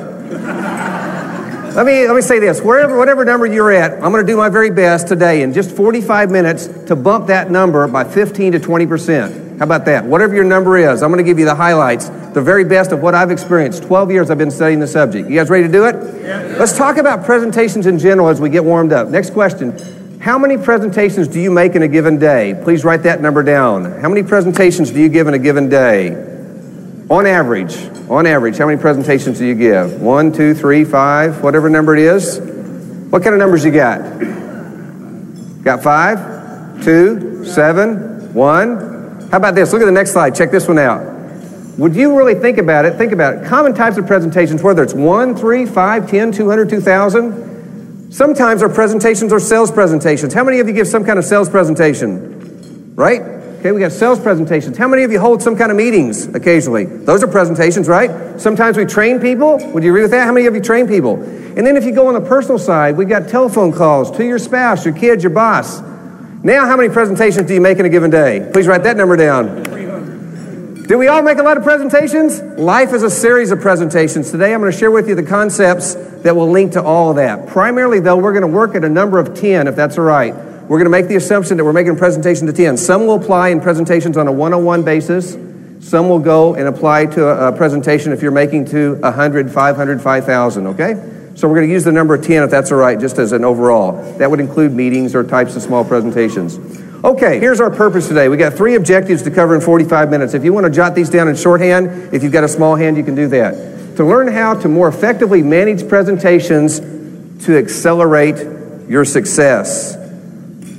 Let me say this. Whatever number you're at, I'm going to do my very best today in just 45 minutes to bump that number by 15 to 20%. How about that? Whatever your number is, I'm going to give you the highlights, the very best of what I've experienced. 12 years I've been studying the subject. You guys ready to do it? Yeah. Let's talk about presentations in general as we get warmed up. Next question. How many presentations do you make in a given day? Please write that number down. How many presentations do you give in a given day? On average, how many presentations do you give? 1, 2, 3, 5, whatever number it is. What kind of numbers you got? Got 5, 2, 7, 1. How about this? Look at the next slide. Check this one out. Would you really think about it? Think about it. Common types of presentations, whether it's 1, 3, 5, 10, 200, 2,000. Sometimes our presentations are sales presentations. How many of you give some kind of sales presentation? Right? Okay, we got sales presentations. How many of you hold some kind of meetings occasionally? Those are presentations, right? Sometimes we train people. Would you agree with that? How many of you train people? And then if you go on the personal side, we got telephone calls to your spouse, your kids, your boss. Now, how many presentations do you make in a given day? Please write that number down. Do we all make a lot of presentations? Life is a series of presentations. Today, I'm going to share with you the concepts that will link to all of that. Primarily, though, we're going to work at a number of 10, if that's all right. We're going to make the assumption that we're making a presentation to 10. Some will apply in presentations on a one-on-one basis. Some will go and apply to a presentation if you're making to 100, 500, 5,000, okay? So we're going to use the number 10 if that's all right, just as an overall. That would include meetings or types of small presentations. Okay, here's our purpose today. We got 3 objectives to cover in 45 minutes. If you want to jot these down in shorthand, if you've got a small hand, you can do that. To learn how to more effectively manage presentations to accelerate your success.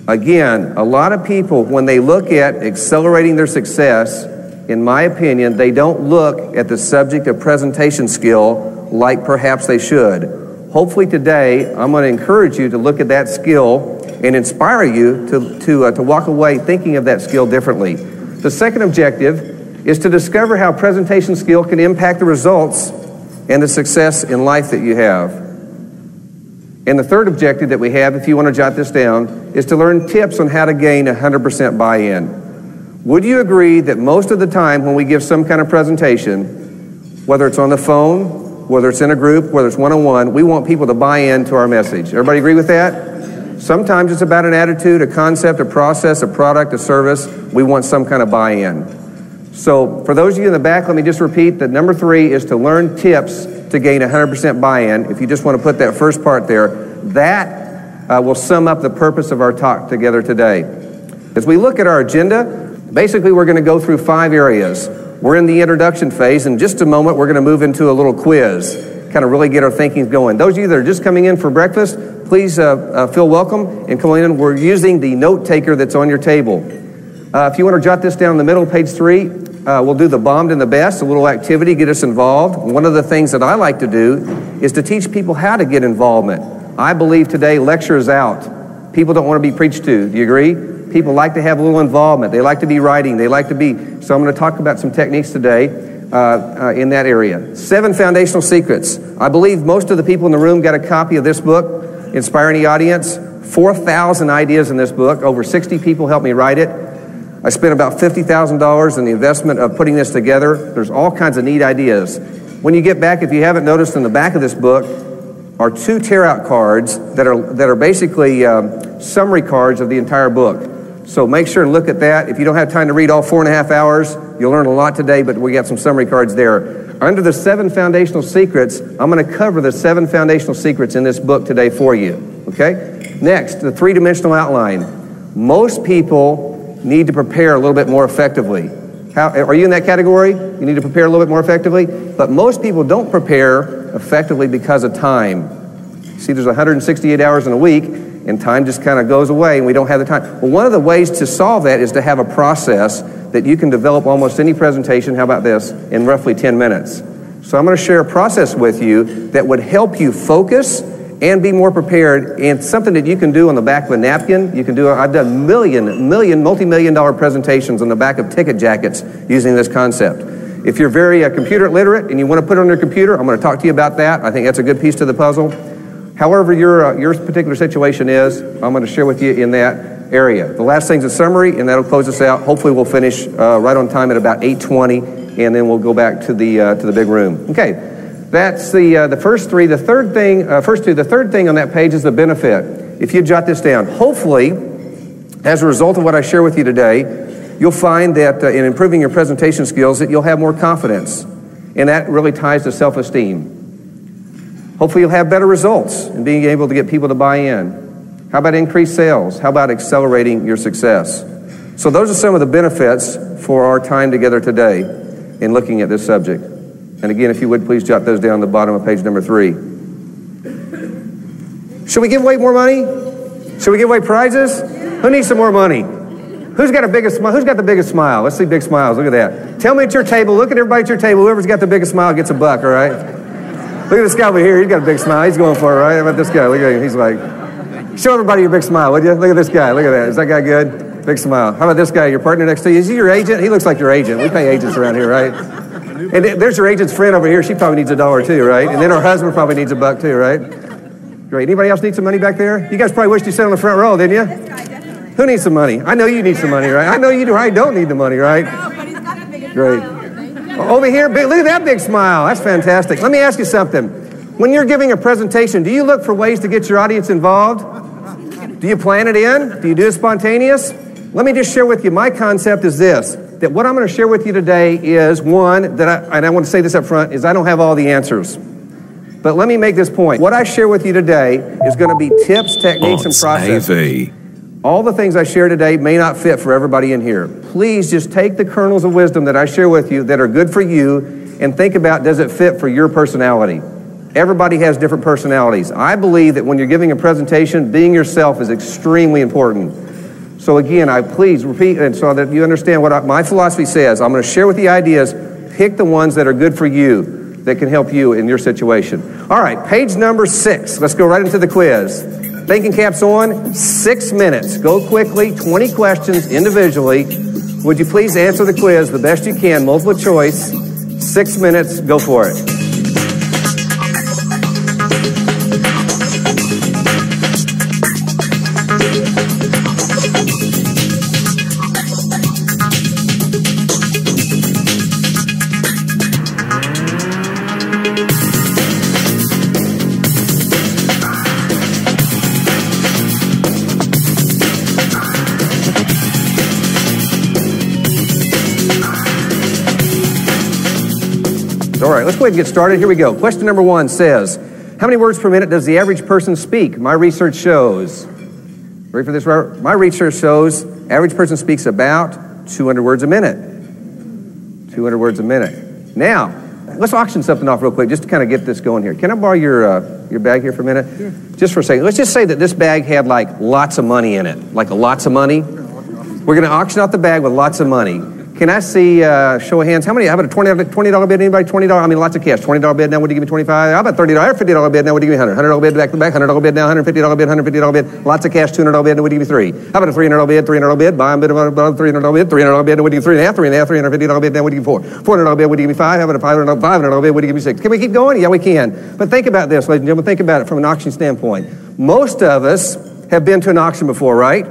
Again, a lot of people, when they look at accelerating their success, in my opinion, they don't look at the subject of presentation skill like perhaps they should. Hopefully today, I'm going to encourage you to look at that skill and inspire you to walk away thinking of that skill differently. The second objective is to discover how presentation skill can impact the results and the success in life that you have. And the third objective that we have, if you want to jot this down, is to learn tips on how to gain 100% buy-in. Would you agree that most of the time when we give some kind of presentation, whether it's on the phone, whether it's in a group, whether it's one-on-one, we want people to buy into our message? Everybody agree with that? Sometimes it's about an attitude, a concept, a process, a product, a service. We want some kind of buy-in. So for those of you in the back, let me just repeat that number 3 is to learn tips to gain 100% buy-in. If you just want to put that first part there, that will sum up the purpose of our talk together today. As we look at our agenda, basically we're going to go through 5 areas. We're in the introduction phase. In just a moment, we're going to move into a little quiz, kind of really get our thinking going. Those of you that are just coming in for breakfast, please feel welcome and come in. We're using the note taker that's on your table. If you want to jot this down in the middle, page 3, we'll do the bombed and the best, a little activity, get us involved. One of the things that I like to do is to teach people how to get involvement. I believe today lecture is out. People don't want to be preached to. Do you agree? People like to have a little involvement. They like to be writing. They like to be. So I'm going to talk about some techniques today in that area. 7 foundational secrets. I believe most of the people in the room got a copy of this book, Inspiring the Audience. 4,000 ideas in this book. Over 60 people helped me write it. I spent about $50,000 in the investment of putting this together. There's all kinds of neat ideas. When you get back, if you haven't noticed, in the back of this book are 2 tear-out cards that are basically summary cards of the entire book. So make sure and look at that. If you don't have time to read all 4.5 hours, you'll learn a lot today, but we got some summary cards there. Under the 7 foundational secrets, I'm going to cover the 7 foundational secrets in this book today for you. Okay? Next, the 3-dimensional outline. Most people need to prepare a little bit more effectively. Are you in that category? You need to prepare a little bit more effectively? But most people don't prepare effectively because of time. See, there's 168 hours in a week, and time just kind of goes away, and we don't have the time. Well, one of the ways to solve that is to have a process that you can develop almost any presentation, how about this, in roughly 10 minutes. So I'm going to share a process with you that would help you focus and be more prepared, and something that you can do on the back of a napkin. You can do, I've done multi-million-dollar presentations on the back of ticket jackets using this concept. If you're very computer literate and you want to put it on your computer, I'm going to talk to you about that. I think that's a good piece to the puzzle. However your particular situation is, I'm going to share with you in that area. The last thing's a summary, and that'll close us out. Hopefully we'll finish right on time at about 8:20, and then we'll go back to the big room. Okay. That's the first 3. The third thing, first 2. The third thing on that page is the benefit. If you jot this down, hopefully, as a result of what I share with you today, you'll find that in improving your presentation skills, that you'll have more confidence, and that really ties to self-esteem. Hopefully, you'll have better results in being able to get people to buy in. How about increased sales? How about accelerating your success? So those are some of the benefits for our time together today in looking at this subject. And again, if you would, please jot those down at the bottom of page number 3. Should we give away more money? Should we give away prizes? Who needs some more money? Who's got the biggest smile? Let's see big smiles. Look at that. Tell me at your table. Look at everybody at your table. Whoever's got the biggest smile gets $1, all right? Look at this guy over here. He's got a big smile. He's going for it, right? How about this guy? Look at him. He's like, show everybody your big smile, would you? Look at this guy. Look at that. Is that guy good? Big smile. How about this guy, your partner next to you? Is he your agent? He looks like your agent. We pay agents around here, right? And there's your agent's friend over here. She probably needs $1 too, right? And then her husband probably needs $1 too, right? Great. Anybody else need some money back there? You guys probably wished you sat on the front row, didn't you? Who needs some money? I know you need some money, right? I know you do. I don't need the money, right? Great. Over here, look at that big smile. That's fantastic. Let me ask you something. When you're giving a presentation, do you look for ways to get your audience involved? Do you plan it in? Do you do it spontaneous? Let me just share with you, my concept is this, that what I'm going to share with you today is one, and I want to say this up front, is I don't have all the answers. But let me make this point. What I share with you today is going to be tips, techniques, and processes. All the things I share today may not fit for everybody in here. Please just take the kernels of wisdom that I share with you that are good for you and think about, does it fit for your personality? Everybody has different personalities. I believe that when you're giving a presentation, being yourself is extremely important. So again, I please repeat, and so that you understand what my philosophy says. I'm going to share with you ideas. Pick the ones that are good for you, that can help you in your situation. All right, page number 6. Let's go right into the quiz. Thinking caps on, 6 minutes. Go quickly, 20 questions individually. Would you please answer the quiz the best you can, multiple choice. 6 minutes, go for it. All right, let's go ahead and get started. Here we go. Question number 1 says, how many words per minute does the average person speak? My research shows, ready for this? My research shows average person speaks about 200 words a minute. 200 words a minute. Now, let's auction something off real quick just to kind of get this going here. Can I borrow your bag here for a minute? Sure. Just for a second. Let's just say that this bag had like lots of money in it, like lots of money. We're going to auction off the bag with lots of money. Can I see, show of hands, how about a $20 bid? Anybody? $20? I mean, lots of cash. $20 bid now, would you give me 25? How about $30? $50 bid now, would you give me 100? $100 bid back to back, $100 bid now, $150 bid, $150 bid. Lots of cash, $200 bid now, would you give me 3? How about a $300 bid? $300 bid, buy a bid above $300 bid, $300 bid now, would you give me 3.5? $350 bid now, would you give me 4? $400 bid, would you give me 5? How about a $500 bid, would you give me 6? Can we keep going? Yeah, we can. But think about this, ladies and gentlemen. Think about it from an auction standpoint. Most of us have been to an auction before, right?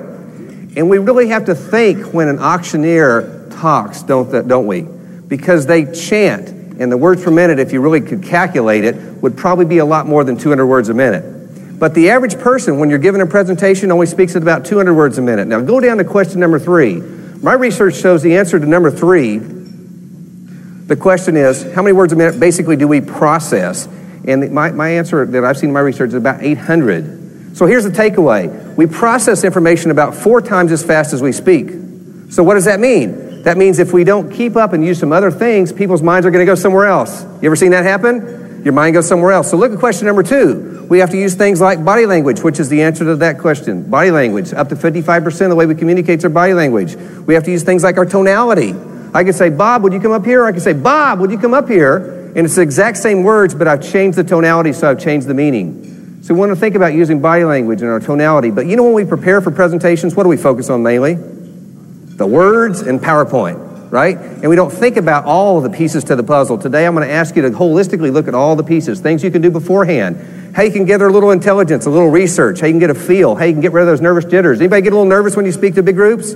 And we really have to think when an auctioneer talks, don't we? Because they chant, and the words per minute, if you really could calculate it, would probably be a lot more than 200 words a minute. But the average person, when you're giving a presentation, only speaks at about 200 words a minute. Now go down to question number 3. My research shows the answer to number 3. The question is, how many words a minute basically do we process? And my answer that I've seen in my research is about 800. So here's the takeaway. We process information about 4 times as fast as we speak. So what does that mean? That means if we don't keep up and use some other things, people's minds are going to go somewhere else. You ever seen that happen? Your mind goes somewhere else. So look at question number 2. We have to use things like body language, which is the answer to that question. Body language, up to 55% of the way we communicate is our body language. We have to use things like our tonality. I could say, Bob, would you come up here? Or I could say, Bob, would you come up here? And it's the exact same words, but I've changed the tonality, so I've changed the meaning. So we want to think about using body language and our tonality. But you know when we prepare for presentations, what do we focus on mainly? The words and PowerPoint, right? And we don't think about all of the pieces to the puzzle. Today I'm going to ask you to holistically look at all the pieces, things you can do beforehand. How you can gather a little intelligence, a little research, how you can get a feel, how you can get rid of those nervous jitters. Anybody get a little nervous when you speak to big groups?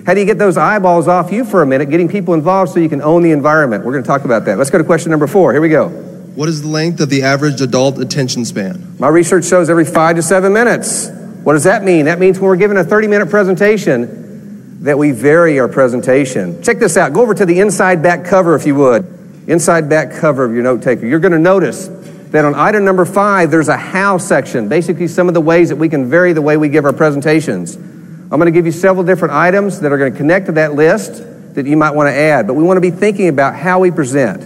How do you get those eyeballs off you for a minute, getting people involved so you can own the environment? We're going to talk about that. Let's go to question number 4. Here we go. What is the length of the average adult attention span? My research shows every 5 to 7 minutes. What does that mean? That means when we're giving a 30-minute presentation that we vary our presentation. Check this out. Go over to the inside back cover if you would. Inside back cover of your note taker. You're going to notice that on item number 5, there's a how section. Basically some of the ways that we can vary the way we give our presentations. I'm going to give you several different items that are going to connect to that list that you might want to add. But we want to be thinking about how we present.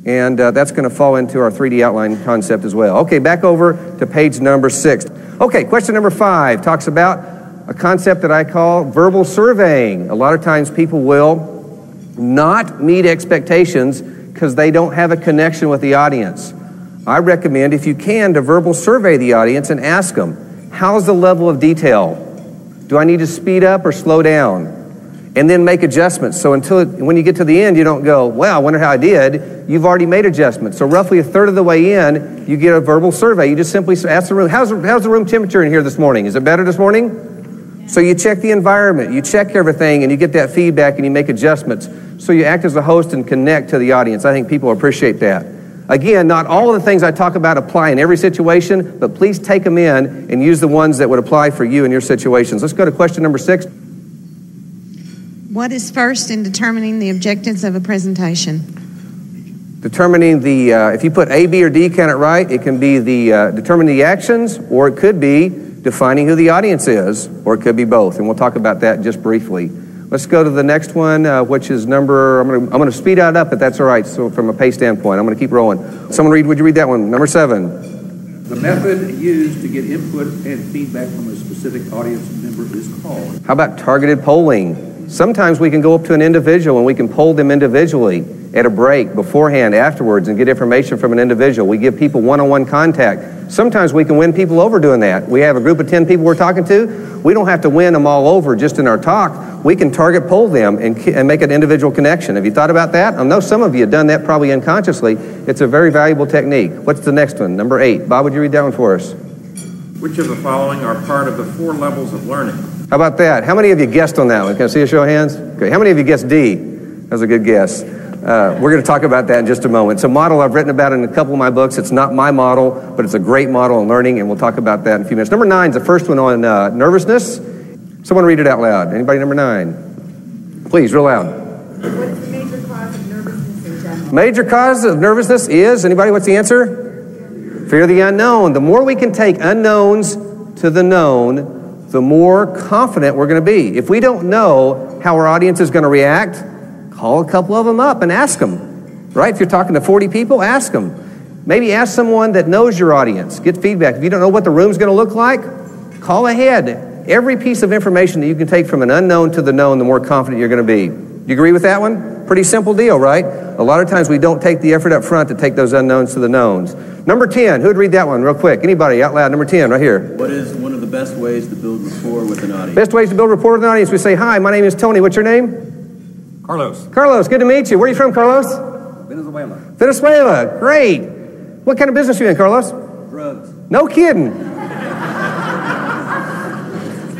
And that's going to fall into our 3D outline concept as well. Okay, back over to page number 6. Okay, question number 5 talks about a concept that I call verbal surveying. A lot of times people will not meet expectations because they don't have a connection with the audience. I recommend, if you can, to verbal survey the audience and ask them, how's the level of detail? Do I need to speed up or slow down? And then make adjustments. So when you get to the end, you don't go, wow, I wonder how I did. You've already made adjustments. So roughly a third of the way in, you get a verbal survey. You just simply ask the room, how's the room temperature in here this morning? Is it better this morning? So you check the environment, you check everything, and you get that feedback and you make adjustments. So you act as a host and connect to the audience. I think people appreciate that. Again, not all of the things I talk about apply in every situation, but please take them in and use the ones that would apply for you in your situations. Let's go to question number 6. What is first in determining the objectives of a presentation? Determining the, if you put A, B, or D, count it right, it can be the determining the actions, or it could be defining who the audience is, or it could be both. And we'll talk about that just briefly. Let's go to the next one, which is number, I'm going to speed that up, if that's all right, so from a pace standpoint. I'm going to keep rolling. Someone read, would you read that one? Number 7. The method used to get input and feedback from a specific audience member is called. How about targeted polling? Sometimes we can go up to an individual and we can poll them individually at a break, beforehand, afterwards, and get information from an individual. We give people one-on-one contact. Sometimes we can win people over doing that. We have a group of 10 people we're talking to. We don't have to win them all over just in our talk. We can target poll them and make an individual connection. Have you thought about that? I know some of you have done that probably unconsciously. It's a very valuable technique. What's the next one? Number 8. Bob, would you read that one for us? Which of the following are part of the 4 levels of learning? How about that? How many of you guessed on that one? Can I see a show of hands? Okay. How many of you guessed D? That was a good guess. We're going to talk about that in just a moment. It's a model I've written about in a couple of my books. It's not my model, but it's a great model on learning, and we'll talk about that in a few minutes. Number 9 is the first one on nervousness. Someone read it out loud. Anybody, number 9? Please, real loud. What's the major cause of nervousness in general? Major cause of nervousness is, anybody, what's the answer? Fear of the unknown. The more we can take unknowns to the known, the more confident we're going to be. If we don't know how our audience is going to react, call a couple of them up and ask them, right? If you're talking to 40 people, ask them. Maybe ask someone that knows your audience. Get feedback. If you don't know what the room's going to look like, call ahead. Every piece of information that you can take from an unknown to the known, the more confident you're going to be. Do you agree with that one? Pretty simple deal, right? A lot of times we don't take the effort up front to take those unknowns to the knowns. Number 10, who'd read that one real quick? Anybody out loud? Number 10, right here. What is one of the best ways to build rapport with an audience? Best ways to build rapport with an audience. We say, hi, my name is Tony. What's your name? Carlos. Carlos, good to meet you. Where are you from, Carlos? Venezuela. Venezuela, great. What kind of business are you in, Carlos? Drugs. No kidding.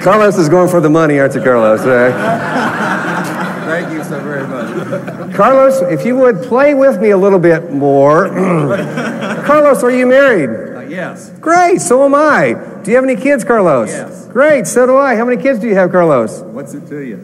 Carlos is going for the money, aren't you, Carlos? Thank you so very much. Carlos, if you would play with me a little bit more. Carlos, are you married? Yes. Great, so am I. Do you have any kids, Carlos? Yes. Great, so do I. How many kids do you have, Carlos? What's it to you?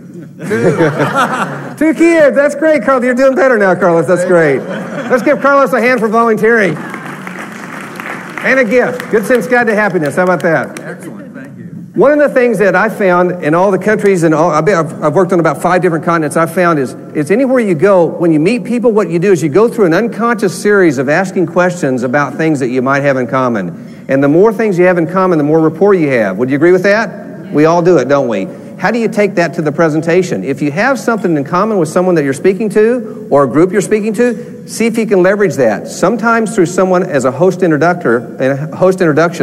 2 kids, that's great, Carlos. You're doing better now, Carlos. That's great. Let's give Carlos a hand for volunteering. And a gift. Good sense guide to happiness. How about that? Excellent, thank you. One of the things that I found in all the countries, and I've worked on about 5 different continents, I've found is anywhere you go, when you meet people, what you do is you go through an unconscious series of asking questions about things that you might have in common. And the more things you have in common, the more rapport you have. Would you agree with that? We all do it, don't we? How do you take that to the presentation? If you have something in common with someone that you're speaking to, or a group you're speaking to, see if you can leverage that. Sometimes through someone as a host introduction,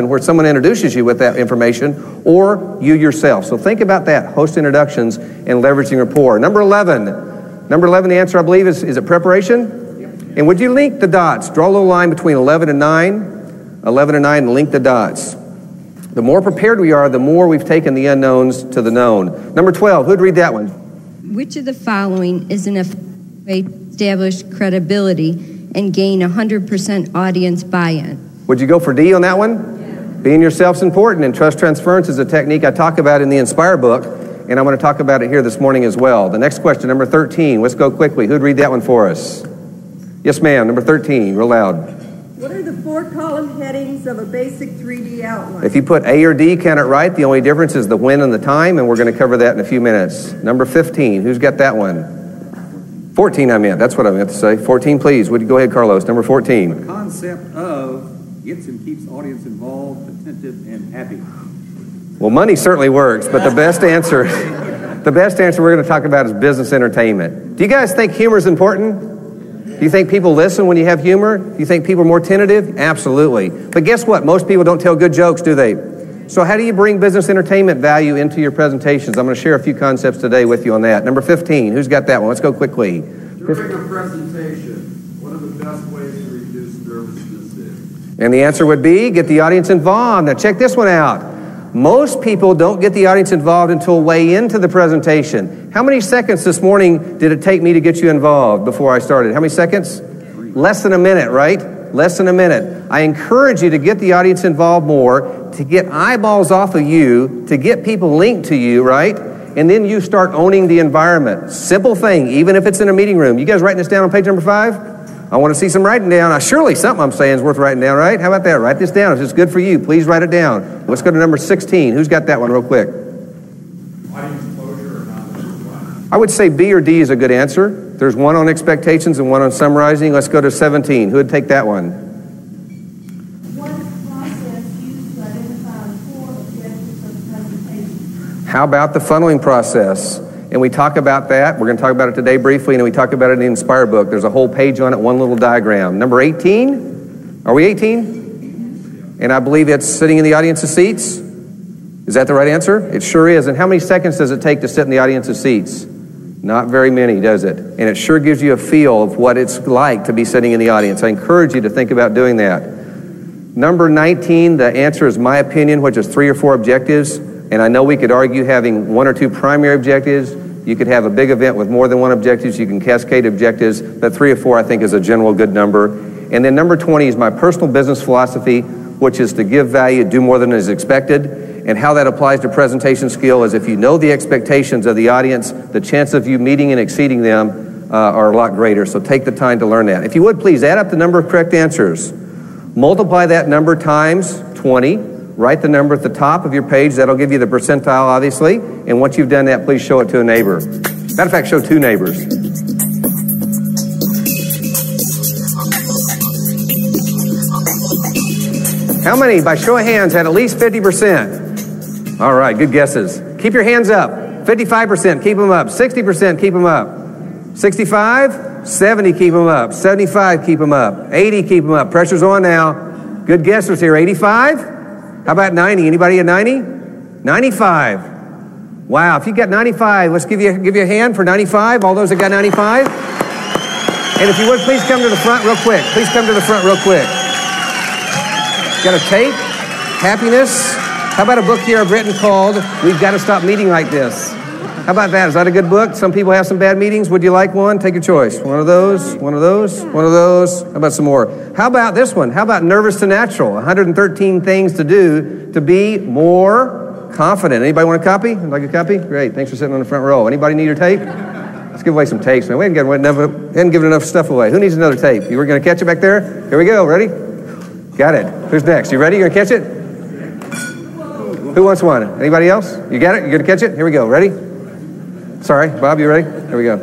where someone introduces you with that information, or you yourself. So think about that, host introductions and leveraging rapport. Number 11, the answer I believe is it preparation? Yep. And would you link the dots? Draw a little line between 11 and 9, and link the dots. The more prepared we are, the more we've taken the unknowns to the known. Number 12, who'd read that one? Which of the following is an effective way to establish credibility and gain 100% audience buy-in? Would you go for D on that one? Yeah. Being yourself's important, and trust transference is a technique I talk about in the Inspire book, and I'm going to talk about it here this morning as well. The next question, number 13. Let's go quickly. Who'd read that one for us? Yes, ma'am. Number 13, real loud. What are the 4-column headings of a basic 3D outline? If you put A or D, count it right. The only difference is the when and the time, and we're going to cover that in a few minutes. Number 15, who's got that one? 14, I meant. That's what I meant to say. 14, please. Would you go ahead, Carlos? Number 14. The concept of gets and keeps audience involved, attentive, and happy. Well, money certainly works, but the best answer we're going to talk about is business entertainment. Do you guys think humor is important? Do you think people listen when you have humor? Do you think people are more tentative? Absolutely. But guess what? Most people don't tell good jokes, do they? So how do you bring business entertainment value into your presentations? I'm going to share a few concepts today with you on that. Number 15, who's got that one? Let's go quickly. During a presentation, what are the best ways to reduce nervousness? And the answer would be get the audience involved. Now check this one out. Most people don't get the audience involved until way into the presentation. How many seconds this morning did it take me to get you involved before I started? How many seconds? Less than a minute, right? Less than a minute. I encourage you to get the audience involved more, to get eyeballs off of you, to get people linked to you, right? And then you start owning the environment. Simple thing, even if it's in a meeting room. You guys writing this down on page number 5? I want to see some writing down. Surely something I'm saying is worth writing down, right? How about that? Write this down. If it's good for you, please write it down. Let's go to number 16. Who's got that one real quick? Audience closure or not? I would say B or D is a good answer. There's one on expectations and one on summarizing. Let's go to 17. Who would take that one? What process used to identify the 4 objectives of the presentation? How about the funneling process? And we talk about that. We're going to talk about it today briefly, and we talk about it in the Inspire book. There's a whole page on it, one little diagram. Number 18. Are we 18? And I believe it's sitting in the audience's seats. Is that the right answer? It sure is. And how many seconds does it take to sit in the audience's seats? Not very many, does it? And it sure gives you a feel of what it's like to be sitting in the audience. I encourage you to think about doing that. Number 19, the answer is my opinion, which is 3 or 4 objectives. And I know we could argue having 1 or 2 primary objectives. You could have a big event with more than 1 objective. You can cascade objectives. But 3 or 4, I think, is a general good number. And then number 20 is my personal business philosophy, which is to give value, do more than is expected. And how that applies to presentation skill is if you know the expectations of the audience, the chance of you meeting and exceeding them are a lot greater. So take the time to learn that. If you would, please add up the number of correct answers. Multiply that number times 20. Write the number at the top of your page. That'll give you the percentile, obviously. And once you've done that, please show it to a neighbor. Matter of fact, show 2 neighbors. How many, by show of hands, had at least 50%? All right, good guesses. Keep your hands up. 55%, keep them up. 60%, keep them up. 65, 70, keep them up. 75, keep them up. 80, keep them up. Pressure's on now. Good guessers here. 85? How about 90? Anybody at 90? 95. Wow, if you got 95, let's give you a hand for 95, all those that got 95. And if you would, please come to the front real quick. Please come to the front real quick. Got a tape, happiness, How about a book here I've written called We've Got to Stop Meeting Like This? How about that? Is that a good book? Some people have some bad meetings. Would you like one? Take your choice. One of those, one of those, one of those. How about some more? How about this one? How about Nervous to Natural? 113 things to do to be more confident. Anybody want a copy? Would like a copy? Great. Thanks for sitting on the front row. Anybody need your tape? Let's give away some tapes, man. We hadn't given enough stuff away. Who needs another tape? You were going to catch it back there? Here we go. Ready? Got it. Who's next? You ready? You going to catch it? Who wants one? Anybody else? You got it? You going to catch it? Here we go. Ready? Sorry. Bob, you ready? Here we go.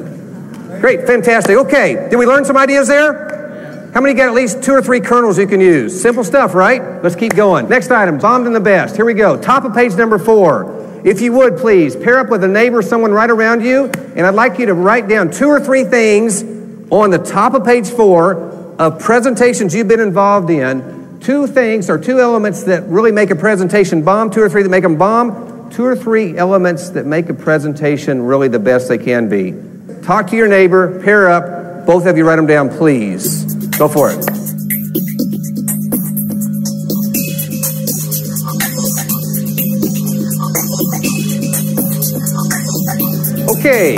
Great. Fantastic. Okay. Did we learn some ideas there? How many got at least 2 or 3 kernels you can use? Simple stuff, right? Let's keep going. Next item, bombed in the best. Here we go. Top of page number 4. If you would, please, pair up with a neighbor, someone right around you, and I'd like you to write down 2 or 3 things on the top of page 4 of presentations you've been involved in. 2 things or 2 elements that really make a presentation bomb, 2 or 3 that make them bomb, 2 or 3 elements that make a presentation really the best they can be. Talk to your neighbor, pair up, both of you write them down, please. Go for it. Okay.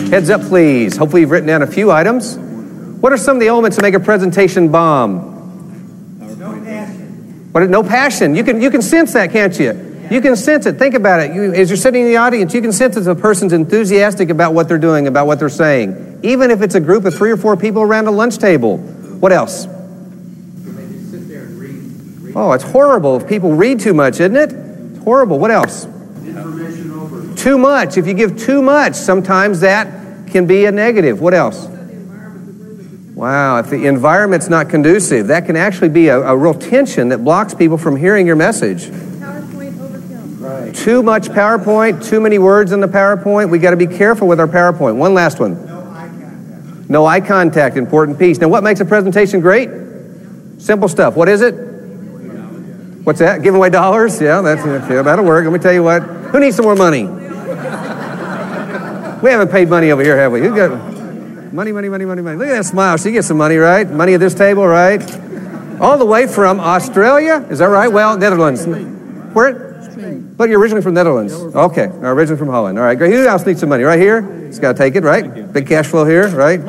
Heads up, please. Hopefully you've written down a few items. What are some of the elements that make a presentation bomb? But no passion. You can sense that, can't you? You can sense it. Think about it. As you're sitting in the audience, you can sense if a person's enthusiastic about what they're doing, about what they're saying. Even if it's a group of 3 or 4 people around a lunch table. What else? Oh, it's horrible if people read too much, isn't it? It's horrible. What else? Information over. Too much. If you give too much, sometimes that can be a negative. What else? Wow, if the environment's not conducive, that can actually be a real tension that blocks people from hearing your message. PowerPoint overkill. Right. Too much PowerPoint, too many words in the PowerPoint. We got to be careful with our PowerPoint. One last one. No eye contact. No eye contact, important piece. Now, what makes a presentation great? Simple stuff. What is it? What's that? Giving away dollars? Yeah, that'll work. Let me tell you what. Who needs some more money? We haven't paid money over here, have we? Who got money, money, money, money, money? Look at that smile. She gets some money, right? Money at this table, right? All the way from Australia? Is that right? Well, Netherlands. Where? Spain. But you're originally from Netherlands. Okay. Originally from Holland. All right, great. Who else needs some money? Right here? He's got to take it, right? Big cash flow here, right?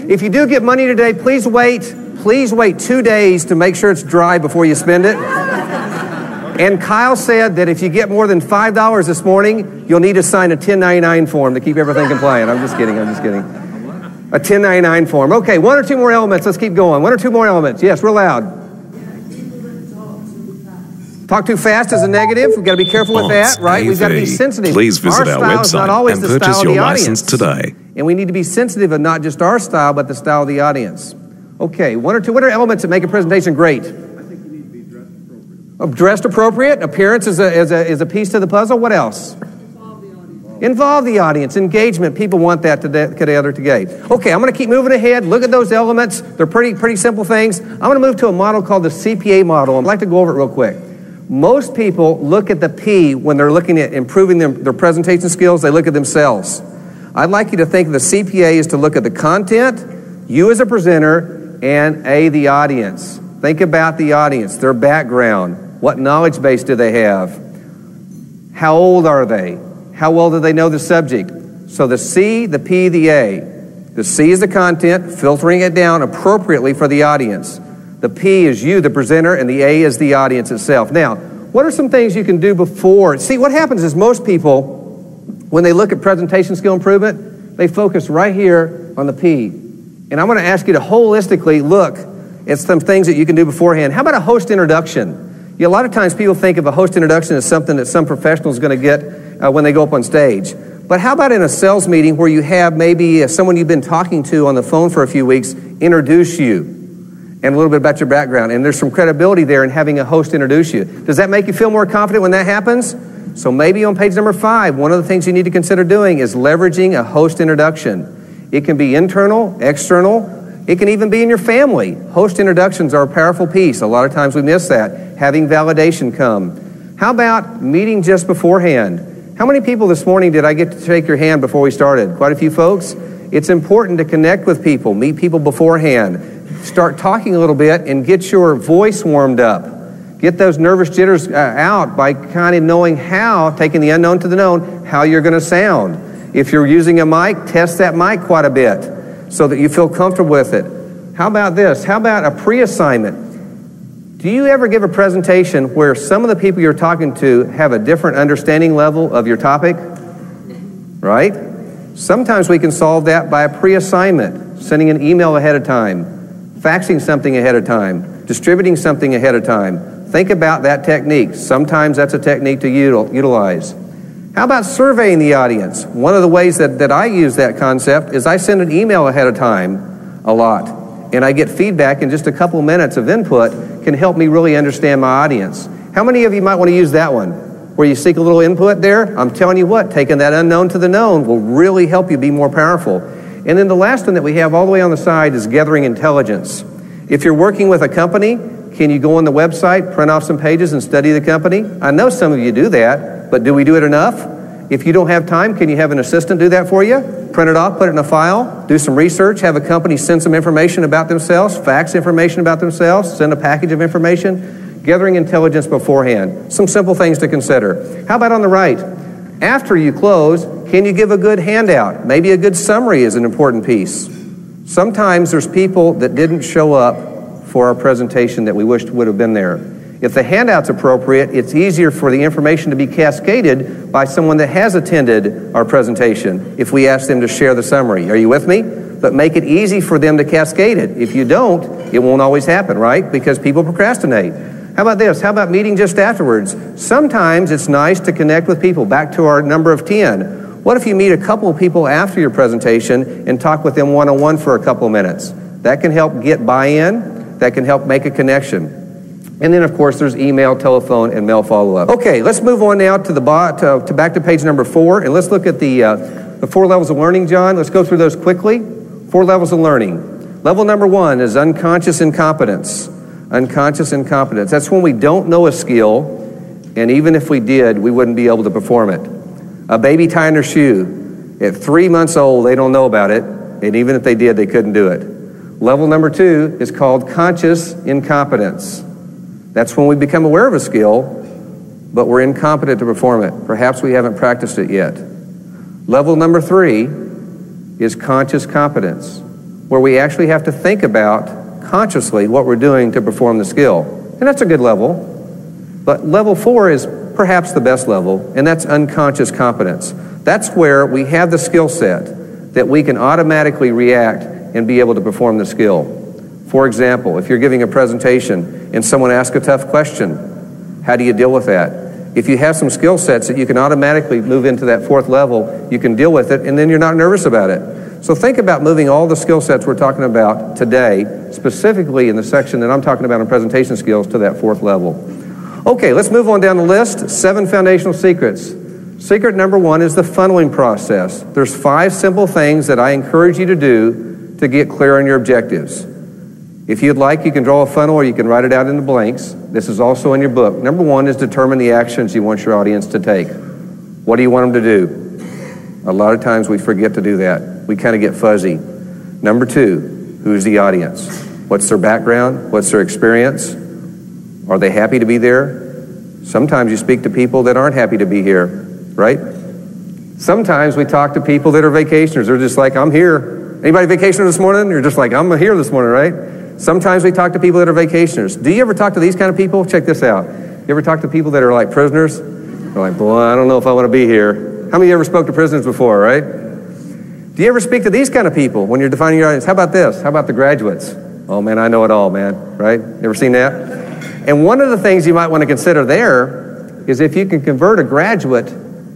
If you do get money today, please wait 2 days to make sure it's dry before you spend it. And Kyle said that if you get more than $5 this morning, you'll need to sign a 1099 form to keep everything compliant. I'm just kidding. A 1099 form. Okay, 1 or 2 more elements. Let's keep going. 1 or 2 more elements. Yes, real loud. Talk too fast is a negative. We've got to be careful with that, right? We've got to be sensitive. Please visit our website and purchase your license today. And we need to be sensitive of not just our style, but the style of the audience. Okay, 1 or 2. What are elements that make a presentation great? I think you need to be dressed appropriate. Dressed appropriate. Appearance is a piece to the puzzle. What else? Involve the audience. Engagement. People want that today. Okay, I'm going to keep moving ahead. Look at those elements. They're pretty simple things. I'm going to move to a model called the CPA model. I'd like to go over it real quick. Most people look at the P when they're looking at improving their presentation skills. They look at themselves. I'd like you to think of the CPA is to look at the content, you as a presenter, and the audience. Think about the audience, their background. What knowledge base do they have? How old are they? How well do they know the subject? So the C, the P, the A. The C is the content, filtering it down appropriately for the audience. The P is you, the presenter, and the A is the audience itself. Now, what are some things you can do before? See, what happens is most people, when they look at presentation skill improvement, they focus right here on the P. And I'm going to ask you to holistically look at some things that you can do beforehand. How about a host introduction? A lot of times people think of a host introduction as something that some professional is going to get when they go up on stage. But how about in a sales meeting where you have maybe someone you've been talking to on the phone for a few weeks introduce you and a little bit about your background, and there's some credibility there in having a host introduce you. Does that make you feel more confident when that happens? So maybe on page number 5, one of the things you need to consider doing is leveraging a host introduction. It can be internal, external. It can even be in your family. Host introductions are a powerful piece. A lot of times we miss that. Having validation come. How about meeting just beforehand? How many people this morning did I get to shake your hand before we started? Quite a few folks. It's important to connect with people, meet people beforehand. Start talking a little bit and get your voice warmed up. Get Get those nervous jitters out by kind of knowing how, taking the unknown to the known, how you're going to sound. If you're using a mic, test that mic quite a bit so that you feel comfortable with it. How about this? How about a pre-assignment? Do you ever give a presentation where some of the people you're talking to have a different understanding level of your topic? Right? Sometimes we can solve that by a pre-assignment, sending an email ahead of time, faxing something ahead of time, distributing something ahead of time. Think about that technique. Sometimes that's a technique to utilize. How about surveying the audience? One of the ways that I use that concept is I send an email ahead of time a lot, and I get feedback, and just a couple minutes of input can help me really understand my audience. How many of you might want to use that one, where you seek a little input there? I'm telling you what, taking that unknown to the known will really help you be more powerful. And then the last one that we have all the way on the side is gathering intelligence. If you're working with a company, can you go on the website, print off some pages, and study the company? I know some of you do that, but do we do it enough? If you don't have time, can you have an assistant do that for you? Print it off, put it in a file, do some research, have a company send some information about themselves, fax information about themselves, send a package of information, gathering intelligence beforehand. Some simple things to consider. How about on the right? After you close, can you give a good handout? Maybe a good summary is an important piece. Sometimes there's people that didn't show up for our presentation that we wished would have been there. If the handout's appropriate, it's easier for the information to be cascaded by someone that has attended our presentation if we ask them to share the summary. Are you with me? But make it easy for them to cascade it. If you don't, it won't always happen, right? Because people procrastinate. How about this? How about meeting just afterwards? Sometimes it's nice to connect with people. Back to our number of 10. What if you meet a couple of people after your presentation and talk with them one-on-one for a couple of minutes? That can help get buy-in. That can help make a connection. And then, of course, there's email, telephone, and mail follow-up. Okay, let's move on now to back to page number 4, and let's look at the 4 levels of learning, John. Let's go through those quickly. 4 levels of learning. Level number 1 is unconscious incompetence. Unconscious incompetence. That's when we don't know a skill, and even if we did, we wouldn't be able to perform it. A baby tying their shoe. At 3 months old, they don't know about it, and even if they did, they couldn't do it. Level number 2 is called conscious incompetence. That's when we become aware of a skill, but we're incompetent to perform it. Perhaps we haven't practiced it yet. Level number 3 is conscious competence, where we actually have to think about consciously what we're doing to perform the skill. And that's a good level. But level 4 is perhaps the best level, and that's unconscious competence. That's where we have the skill set that we can automatically react and be able to perform the skill. For example, if you're giving a presentation and someone asks a tough question, how do you deal with that? If you have some skill sets that you can automatically move into that 4th level, you can deal with it, and then you're not nervous about it. So think about moving all the skill sets we're talking about today, specifically in the section that I'm talking about in presentation skills, to that 4th level. Okay, let's move on down the list. 7 foundational secrets. Secret number 1 is the funneling process. There's 5 simple things that I encourage you to do to get clear on your objectives. If you'd like, you can draw a funnel or you can write it out in the blanks. This is also in your book. Number 1 is determine the actions you want your audience to take. What do you want them to do? A lot of times we forget to do that. We kind of get fuzzy. Number 2, who's the audience? What's their background? What's their experience? Are they happy to be there? Sometimes you speak to people that aren't happy to be here, right? Sometimes we talk to people that are vacationers. They're just like, I'm here. Anybody vacationer this morning? You're just like, I'm here this morning, right? Sometimes we talk to people that are vacationers. Do you ever talk to these kind of people? Check this out. You ever talk to people that are like prisoners? They're like, boy, I don't know if I want to be here. How many of you ever spoke to prisoners before, right? Do you ever speak to these kind of people when you're defining your audience? How about this? How about the graduates? Oh, man, I know it all, man, right? Ever seen that? And one of the things you might want to consider there is if you can convert a graduate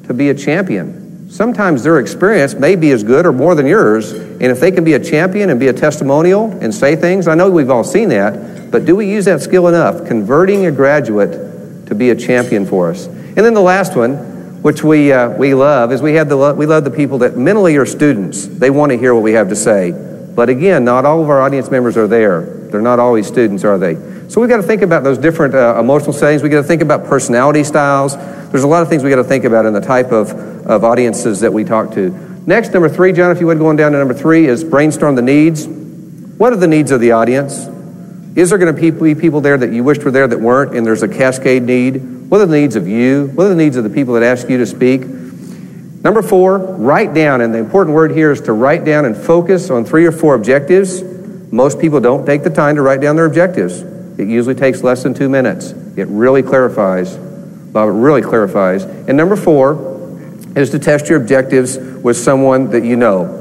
to be a champion. Sometimes their experience may be as good or more than yours, and if they can be a champion and be a testimonial and say things, I know we've all seen that, but do we use that skill enough? Converting a graduate to be a champion for us. And then the last one, which we love, is we love the people that mentally are students. They want to hear what we have to say. But again, not all of our audience members are there. They're not always students, are they? So we've got to think about those different emotional settings. We've got to think about personality styles. There's a lot of things we've got to think about in the type of audiences that we talk to. Next, number 3, John, if you would go on down to number 3, is brainstorm the needs. What are the needs of the audience? Is there going to be people there that you wished were there that weren't, and there's a cascade need? What are the needs of you? What are the needs of the people that ask you to speak? Number 4, write down, and the important word here is to write down and focus on 3 or 4 objectives. Most people don't take the time to write down their objectives. It usually takes less than 2 minutes. It really clarifies. Bob, it really clarifies. And number 4 is to test your objectives with someone that you know.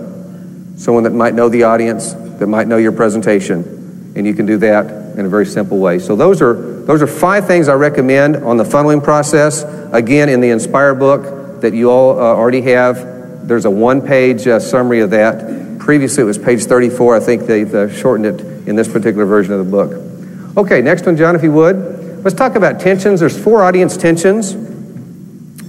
Someone that might know the audience, that might know your presentation. And you can do that in a very simple way. So those are 5 things I recommend on the funneling process. Again, in the Inspire book that you all already have, there's a 1-page summary of that. Previously it was page 34. I think they've shortened it in this particular version of the book. Okay, next one, John, if you would. Let's talk about tensions. There's 4 audience tensions.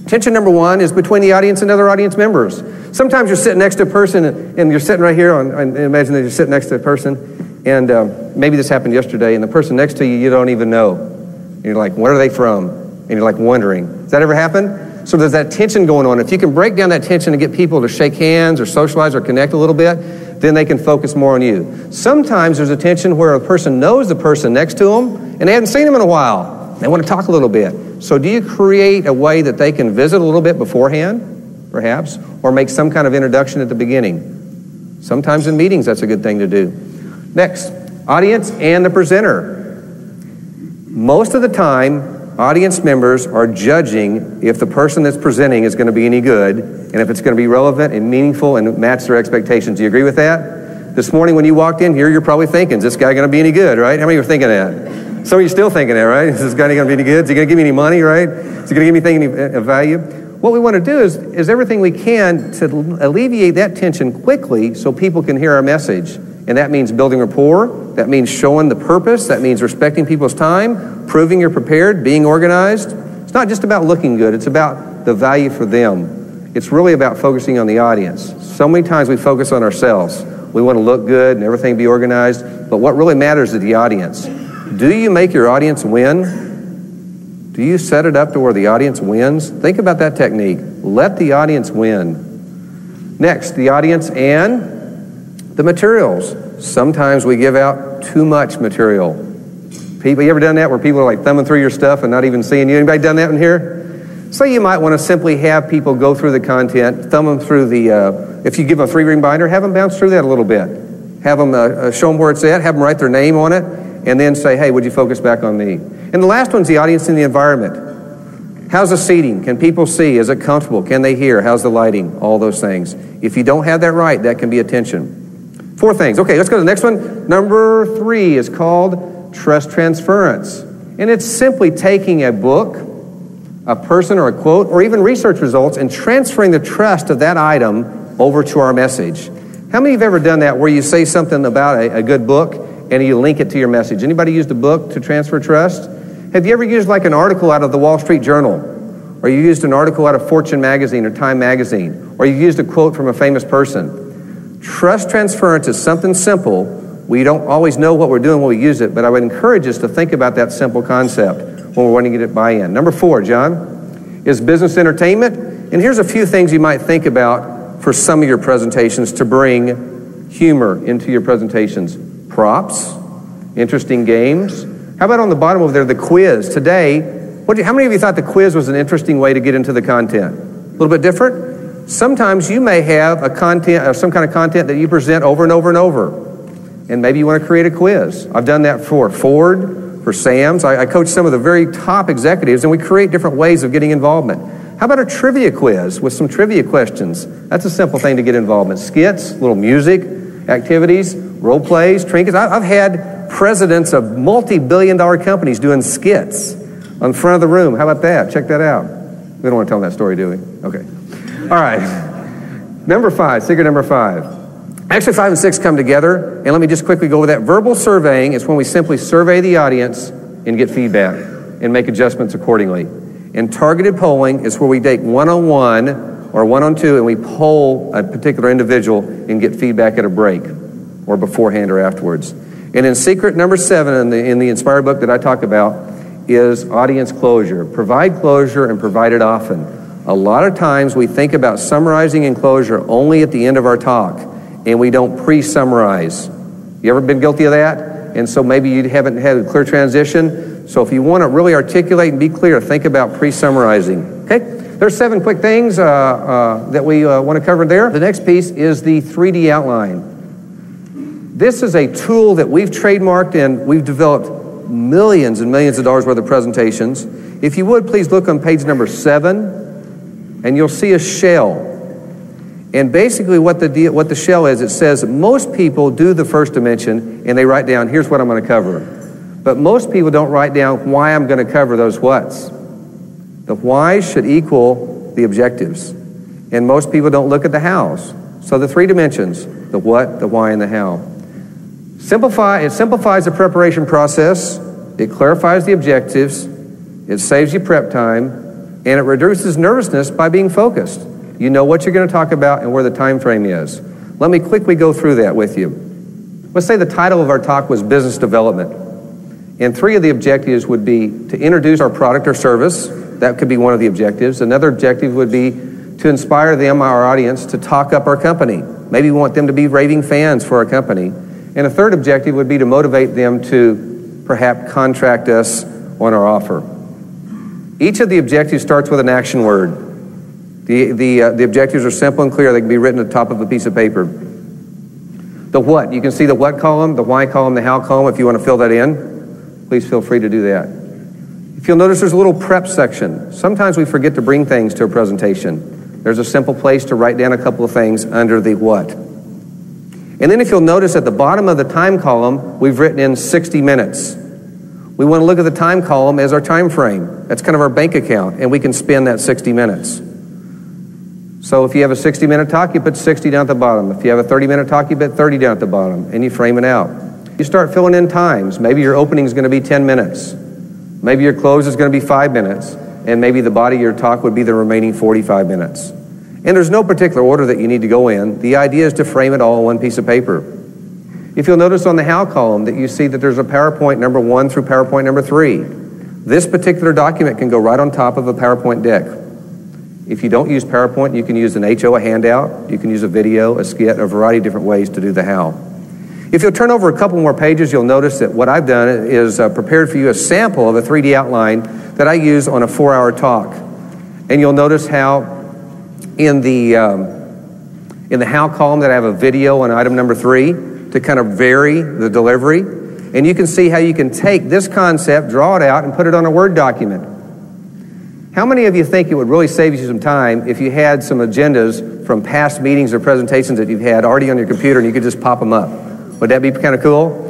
Tension number 1 is between the audience and other audience members. Sometimes you're sitting next to a person, and you're sitting right here, and imagine that you're sitting next to a person, and maybe this happened yesterday, and the person next to you don't even know. And you're like, where are they from? And you're like wondering. Does that ever happen? So there's that tension going on. If you can break down that tension and get people to shake hands or socialize or connect a little bit, then they can focus more on you. Sometimes there's a tension where a person knows the person next to them, and they haven't seen them in a while. They want to talk a little bit. So do you create a way that they can visit a little bit beforehand, perhaps, or make some kind of introduction at the beginning? Sometimes in meetings, that's a good thing to do. Next, audience and the presenter. Most of the time, audience members are judging if the person that's presenting is going to be any good, and if it's going to be relevant and meaningful and match their expectations. Do you agree with that? This morning when you walked in here, you're probably thinking, is this guy going to be any good, right? How many of you are thinking that? Some of you still thinking that, right? Is this guy going to be any good? Is he going to give me any money, right? Is he going to give me anything of value? What we want to do is everything we can to alleviate that tension quickly so people can hear our message. And that means building rapport. That means showing the purpose. That means respecting people's time, proving you're prepared, being organized. It's not just about looking good. It's about the value for them. It's really about focusing on the audience. So many times we focus on ourselves. We want to look good and everything be organized. But what really matters is the audience. Do you make your audience win? Do you set it up to where the audience wins? Think about that technique. Let the audience win. Next, the audience and the materials. Sometimes we give out too much material. People, you ever done that where people are like thumbing through your stuff and not even seeing you? Anybody done that in here? So you might want to simply have people go through the content, thumb them through the, if you give them a 3-ring binder, have them bounce through that a little bit. Have them show them where it's at, have them write their name on it, and then say, hey, would you focus back on me? And the last one's the audience and the environment. How's the seating? Can people see? Is it comfortable? Can they hear? How's the lighting? All those things. If you don't have that right, that can be a tension. 4 things. Okay, let's go to the next one. Number 3 is called trust transference. And it's simply taking a book, a person or a quote, or even research results and transferring the trust of that item over to our message. How many of you have ever done that where you say something about a good book and you link it to your message? Anybody used a book to transfer trust? Have you ever used like an article out of the Wall Street Journal? Or you used an article out of Fortune magazine or Time magazine? Or you used a quote from a famous person? Trust transference is something simple. We don't always know what we're doing when we use it, but I would encourage us to think about that simple concept when we're wanting to get buy-in. Number 4, John, is business entertainment. And here's a few things you might think about for some of your presentations to bring humor into your presentations. Props, interesting games. How about on the bottom over there, the quiz? Today, how many of you thought the quiz was an interesting way to get into the content? A little bit different? Sometimes you may have a content or some kind of content that you present over and over and over. And maybe you want to create a quiz. I've done that for Ford, for Sam's. I coach some of the very top executives, and we create different ways of getting involvement. How about a trivia quiz with some trivia questions? That's a simple thing to get involvement. Skits, little music, activities, role plays, trinkets. I've had presidents of multi-billion-dollar companies doing skits on front of the room. How about that? Check that out. We don't want to tell that story, do we? Okay. All right. Number 5, secret number 5. Actually, 5 and 6 come together, and let me just quickly go over that. Verbal surveying is when we simply survey the audience and get feedback and make adjustments accordingly. And targeted polling is where we take one-on-one or one-on-two and we poll a particular individual and get feedback at a break or beforehand or afterwards. And in secret number 7 in the Inspire book that I talk about is audience closure. Provide closure and provide it often. A lot of times we think about summarizing and closure only at the end of our talk, and we don't pre-summarize. You ever been guilty of that? and so maybe you haven't had a clear transition. So if you want to really articulate and be clear, think about pre-summarizing. Okay? There's 7 quick things that we want to cover there. The next piece is the 3D outline. This is a tool that we've trademarked and we've developed millions and millions of dollars worth of presentations. If you would, please look on page number 7, and you'll see a shell. And basically what the shell is, it says most people do the first dimension and they write down, here's what I'm going to cover. But most people don't write down why I'm going to cover those whats. The whys should equal the objectives. And most people don't look at the hows. So the 3 dimensions, the what, the why, and the how. It simplifies the preparation process, it clarifies the objectives, it saves you prep time, and it reduces nervousness by being focused. You know what you're going to talk about and where the time frame is. Let me quickly go through that with you. Let's say the title of our talk was Business Development. And 3 of the objectives would be to introduce our product or service. That could be one of the objectives. Another objective would be to inspire them, our audience, to talk up our company. Maybe we want them to be raving fans for our company. And a third objective would be to motivate them to perhaps contract us on our offer. Each of the objectives starts with an action word. The objectives are simple and clear. They can be written at the top of a piece of paper. The what, you can see the what column, the why column, the how column. If you want to fill that in, please feel free to do that. If you'll notice, there's a little prep section. Sometimes we forget to bring things to a presentation. There's a simple place to write down a couple of things under the what. And then if you'll notice at the bottom of the time column, we've written in 60 minutes. We want to look at the time column as our time frame. That's kind of our bank account, and we can spend that 60 minutes. So if you have a 60-minute talk, you put 60 down at the bottom. If you have a 30-minute talk, you put 30 down at the bottom, and you frame it out. You start filling in times. Maybe your opening is going to be 10 minutes. Maybe your close is going to be 5 minutes, and maybe the body of your talk would be the remaining 45 minutes. And there's no particular order that you need to go in. The idea is to frame it all on one piece of paper. If you'll notice on the how column that you see that there's a PowerPoint number 1 through PowerPoint number 3. This particular document can go right on top of a PowerPoint deck. If you don't use PowerPoint, you can use an HO, a handout. You can use a video, a skit, a variety of different ways to do the how. If you'll turn over a couple more pages, you'll notice that what I've done is prepared for you a sample of a 3D outline that I use on a 4-hour talk. And you'll notice how in the how column that I have a video on item number 3 to kind of vary the delivery. And you can see how you can take this concept, draw it out, and put it on a Word document. How many of you think it would really save you some time if you had some agendas from past meetings or presentations that you've had already on your computer and you could just pop them up? Would that be kind of cool?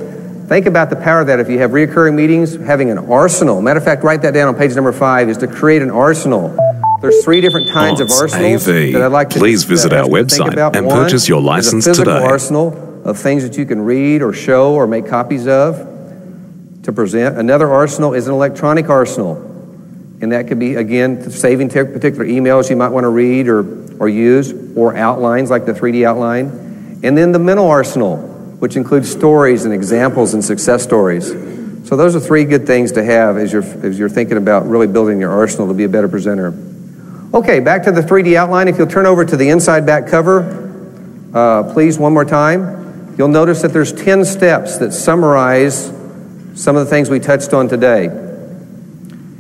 Think about the power of that. If you have recurring meetings, having an arsenal. Matter of fact, write that down on page number 5, is to create an arsenal. There's 3 different kinds of arsenals that I'd like to Please visit our website and purchase your license today. Physical today. arsenal of things that you can read or show or make copies of to present. Another arsenal is an electronic arsenal. And that could be, again, saving particular emails you might want to read or use, or outlines like the 3D outline. And then the mental arsenal, which includes stories and examples and success stories. So those are 3 good things to have as you're thinking about really building your arsenal to be a better presenter. Okay, back to the 3D outline. If you'll turn over to the inside back cover, please, one more time. You'll notice that there's 10 steps that summarize some of the things we touched on today.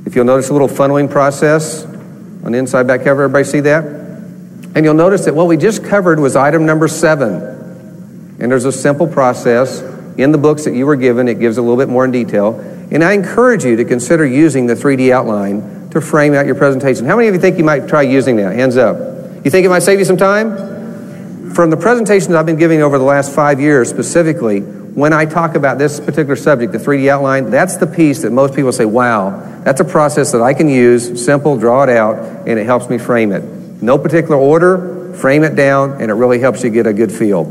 If you'll notice a little funneling process on the inside back cover, everybody see that? And you'll notice that what we just covered was item number 7. And there's a simple process in the books that you were given. It gives a little bit more in detail. And I encourage you to consider using the 3D outline to frame out your presentation. How many of you think you might try using that? Hands up. You think it might save you some time? From the presentations I've been giving over the last 5 years specifically, when I talk about this particular subject, the 3D outline, that's the piece that most people say, wow, that's a process that I can use, simple, draw it out, and it helps me frame it. No particular order, frame it down, and it really helps you get a good feel.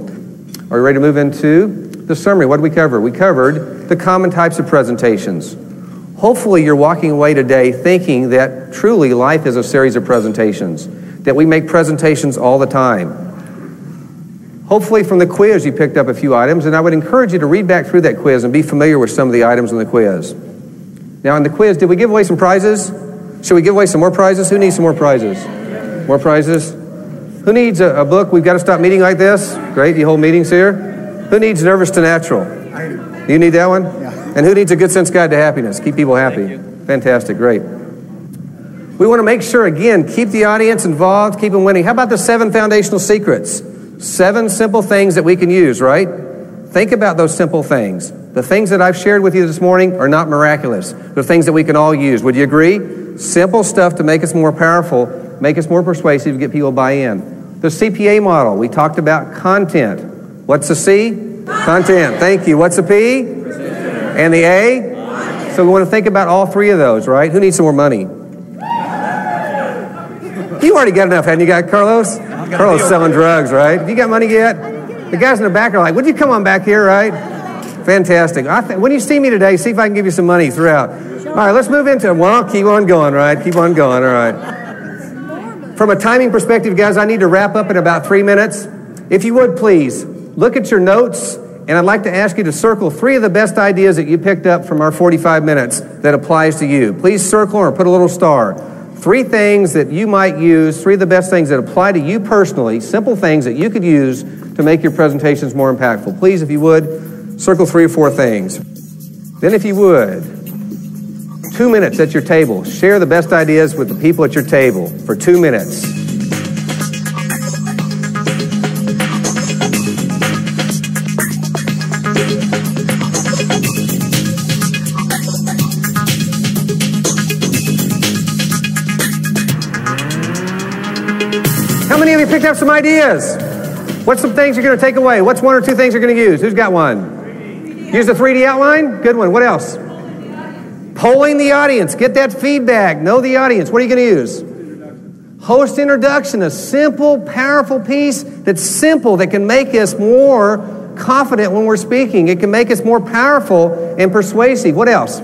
Are you ready to move into the summary? What did we cover? We covered the common types of presentations. Hopefully you're walking away today thinking that truly life is a series of presentations, that we make presentations all the time. Hopefully from the quiz you picked up a few items, and I would encourage you to read back through that quiz and be familiar with some of the items in the quiz. Now in the quiz, did we give away some prizes? Should we give away some more prizes? Who needs some more prizes? More prizes? Who needs a book? We've got to stop meeting like this. Great, you hold meetings here. Who needs Nervous to Natural? Do you need that one? Yeah. And who needs a good sense guide to happiness? Keep people happy. Fantastic, great. We want to make sure, again, keep the audience involved, keep them winning. How about the 7 foundational secrets? 7 simple things that we can use, right? Think about those simple things. The things that I've shared with you this morning are not miraculous. They're things that we can all use. Would you agree? Simple stuff to make us more powerful, make us more persuasive, get people to buy in. The CPA model, we talked about content. What's the C? Content. Thank you. What's the P? And the A? So we want to think about all 3 of those, right? Who needs some more money? You already got enough, hadn't you got, Carlos? Carlos selling drugs, right? Have you got money yet? The guys in the back are like, would you come on back here, right? Fantastic. When you see me today, see if I can give you some money throughout. All right, let's move into it. Well, keep on going, right? Keep on going, all right. From a timing perspective, guys, I need to wrap up in about 3 minutes. If you would, please, look at your notes, and I'd like to ask you to circle 3 of the best ideas that you picked up from our 45 minutes that applies to you. Please circle or put a little star. 3 things that you might use, 3 of the best things that apply to you personally, simple things that you could use to make your presentations more impactful. Please, if you would, circle 3 or 4 things. Then if you would, 2 minutes at your table. Share the best ideas with the people at your table for 2 minutes. How many of you picked up some ideas? What's some things you're going to take away? What's 1 or 2 things you're going to use? Who's got one? Use the 3D outline? Good one. What else? Polling the audience. Get that feedback. Know the audience. What are you going to use? Host introduction. A simple, powerful piece that's simple, that can make us more confident when we're speaking. It can make us more powerful and persuasive. What else?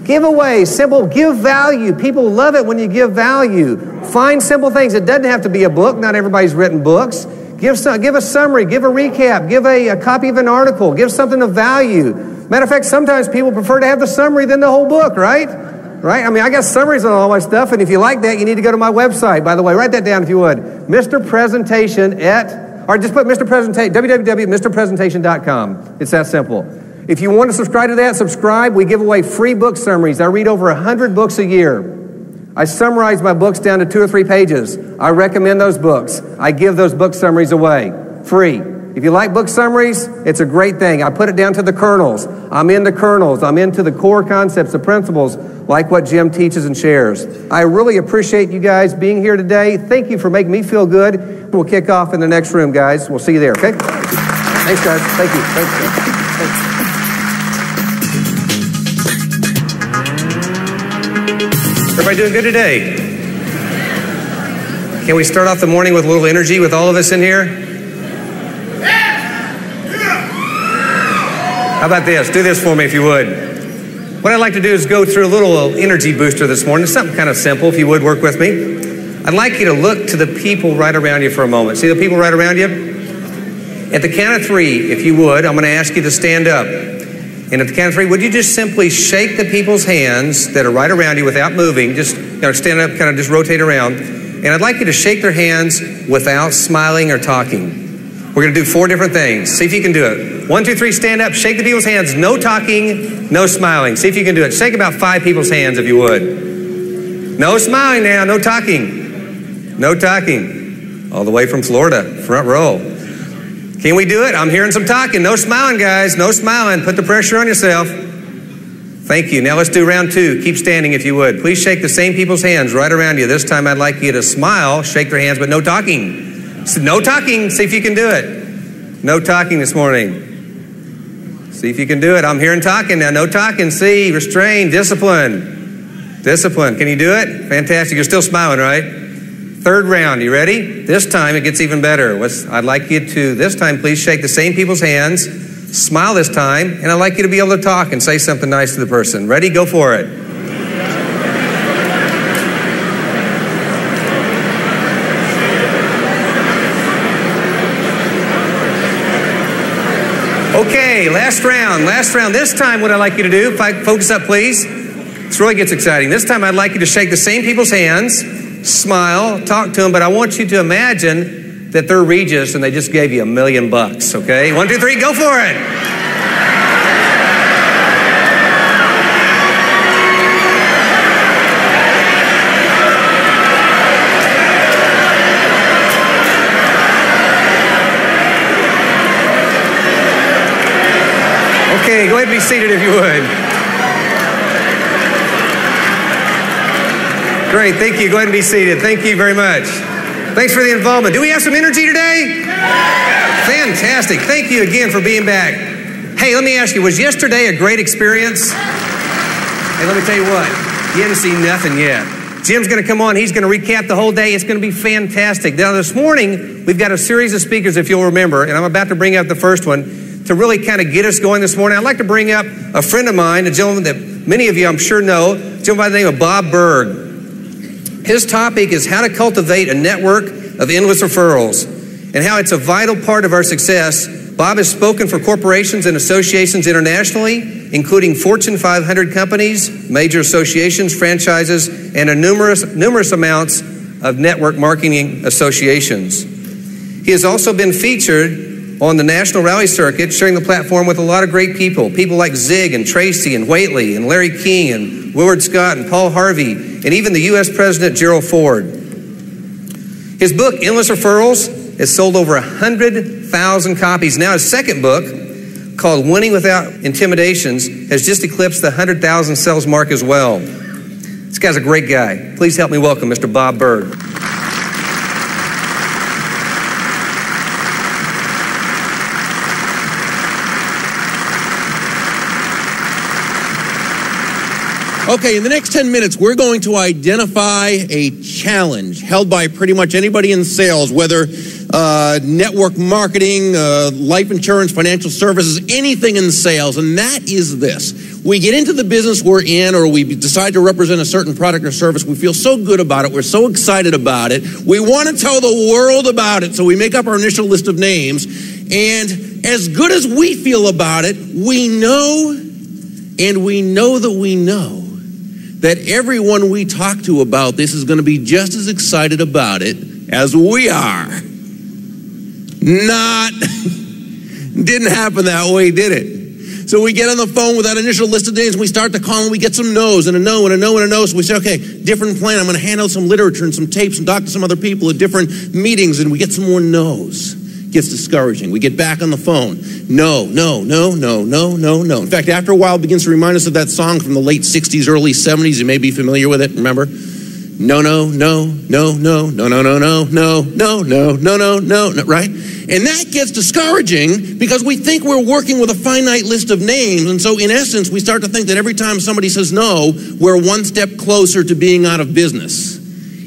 Giveaway, simple, give value. People love it when you give value. Find simple things. It doesn't have to be a book. Not everybody's written books. Give a summary, give a recap, give a copy of an article, give something of value. Matter of fact, sometimes people prefer to have the summary than the whole book, right? Right? I mean, I got summaries on all my stuff, and if you like that, you need to go to my website. By the way, write that down if you would. Mr. Presentation or just put Mr. Presentation, www.mrpresentation.com. It's that simple. If you want to subscribe to that, subscribe. We give away free book summaries. I read over 100 books a year. I summarize my books down to 2 or 3 pages. I recommend those books. I give those book summaries away, free. If you like book summaries, it's a great thing. I put it down to the kernels. I'm into kernels. I'm into the core concepts, the principles, like what Jim teaches and shares. I really appreciate you guys being here today. Thank you for making me feel good. We'll kick off in the next room, guys. We'll see you there, okay? Thanks, guys. Thank you. Thanks, guys. Thanks. Everybody doing good today? Can we start off the morning with a little energy with all of us in here? How about this? Do this for me if you would. What I'd like to do is go through a little energy booster this morning. Something kind of simple, if you would work with me. I'd like you to look to the people right around you for a moment. See the people right around you? At the count of 3, if you would, I'm going to ask you to stand up. And at the count of 3, would you just simply shake the people's hands that are right around you without moving? Just stand up, kind of just rotate around. And I'd like you to shake their hands without smiling or talking. We're going to do 4 different things. See if you can do it. 1, 2, 3, stand up, shake the people's hands. No talking, no smiling. See if you can do it. Shake about 5 people's hands if you would. No smiling now, no talking. No talking. All the way from Florida, front row. Can we do it? I'm hearing some talking. No smiling, guys. No smiling. Put the pressure on yourself. Thank you. Now let's do round 2. Keep standing if you would. Please shake the same people's hands right around you. This time I'd like you to smile, shake their hands, but no talking. So no talking. See if you can do it. No talking this morning. See if you can do it. I'm hearing talking now. No talking. See, restrain, discipline. Discipline. Can you do it? Fantastic. You're still smiling, right? 3rd round, you ready? This time it gets even better. I'd like you to, this time, please shake the same people's hands, smile this time, and I'd like you to be able to talk and say something nice to the person. Ready? Go for it. Okay, last round. This time what I'd like you to do, focus up please. This really gets exciting. This time I'd like you to shake the same people's hands, smile, talk to them, but I want you to imagine that they're Regis and they just gave you $1 million, okay? 1, 2, 3, go for it. Okay, go ahead and be seated if you would. Great, thank you. Go ahead and be seated. Thank you very much. Thanks for the involvement. Do we have some energy today? Fantastic. Thank you again for being back. Hey, let me ask you, was yesterday a great experience? Hey, let me tell you what, you haven't seen nothing yet. Jim's going to come on. He's going to recap the whole day. It's going to be fantastic. Now, this morning, we've got a series of speakers, if you'll remember, and I'm about to bring up the first one to really kind of get us going this morning. I'd like to bring up a friend of mine, a gentleman that many of you, I'm sure, know, a gentleman by the name of Bob Berg. His topic is how to cultivate a network of endless referrals and how it's a vital part of our success. Bob has spoken for corporations and associations internationally, including Fortune 500 companies, major associations, franchises, and a numerous amounts of network marketing associations. He has also been featured on the National Rally Circuit, sharing the platform with a lot of great people like Zig and Tracy and Whately and Larry King and Willard Scott and Paul Harvey and even the U.S. President Gerald Ford. His book, Endless Referrals, has sold over 100,000 copies. Now his second book, called Winning Without Intimidations, has just eclipsed the 100,000 sales mark as well. This guy's a great guy. Please help me welcome Mr. Bob Berg. Okay, in the next 10 minutes, we're going to identify a challenge held by pretty much anybody in sales, whether network marketing, life insurance, financial services, anything in sales, and that is this. We get into the business we're in, or we decide to represent a certain product or service. We feel so good about it. We're so excited about it. We want to tell the world about it, so we make up our initial list of names, and as good as we feel about it, we know, and we know that we know, that everyone we talk to about this is going to be just as excited about it as we are. Didn't happen that way, did it? So we get on the phone with that initial list of names, and we start to call, and we get some no's, and a no, and a no, and a no. So we say, okay, different plan. I'm going to hand out some literature and some tapes and talk to some other people at different meetings, and we get some more no's. Gets discouraging. We get back on the phone. No, no, no, no, no, no, no. In fact, after a while, it begins to remind us of that song from the late 60s, early 70s. You may be familiar with it, remember? No, no, no, no, no, no, no, no, no, no, no, no, no, no, right? And that gets discouraging because we think we're working with a finite list of names. And so, in essence, we start to think that every time somebody says no, we're one step closer to being out of business.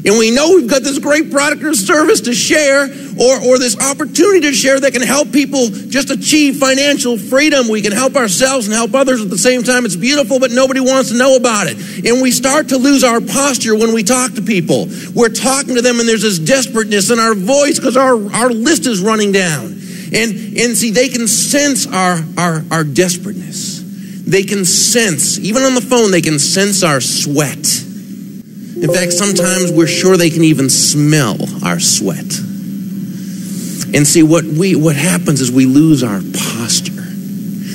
And we know we've got this great product or service to share, or this opportunity to share that can help people just achieve financial freedom. We can help ourselves and help others at the same time. It's beautiful, but nobody wants to know about it. And we start to lose our posture when we talk to people. We're talking to them, and there's this desperateness in our voice because our list is running down. And see, they can sense our desperateness. They can sense, even on the phone, they can sense our sweat. In fact, sometimes we're sure they can even smell our sweat. And see, what happens is we lose our posture.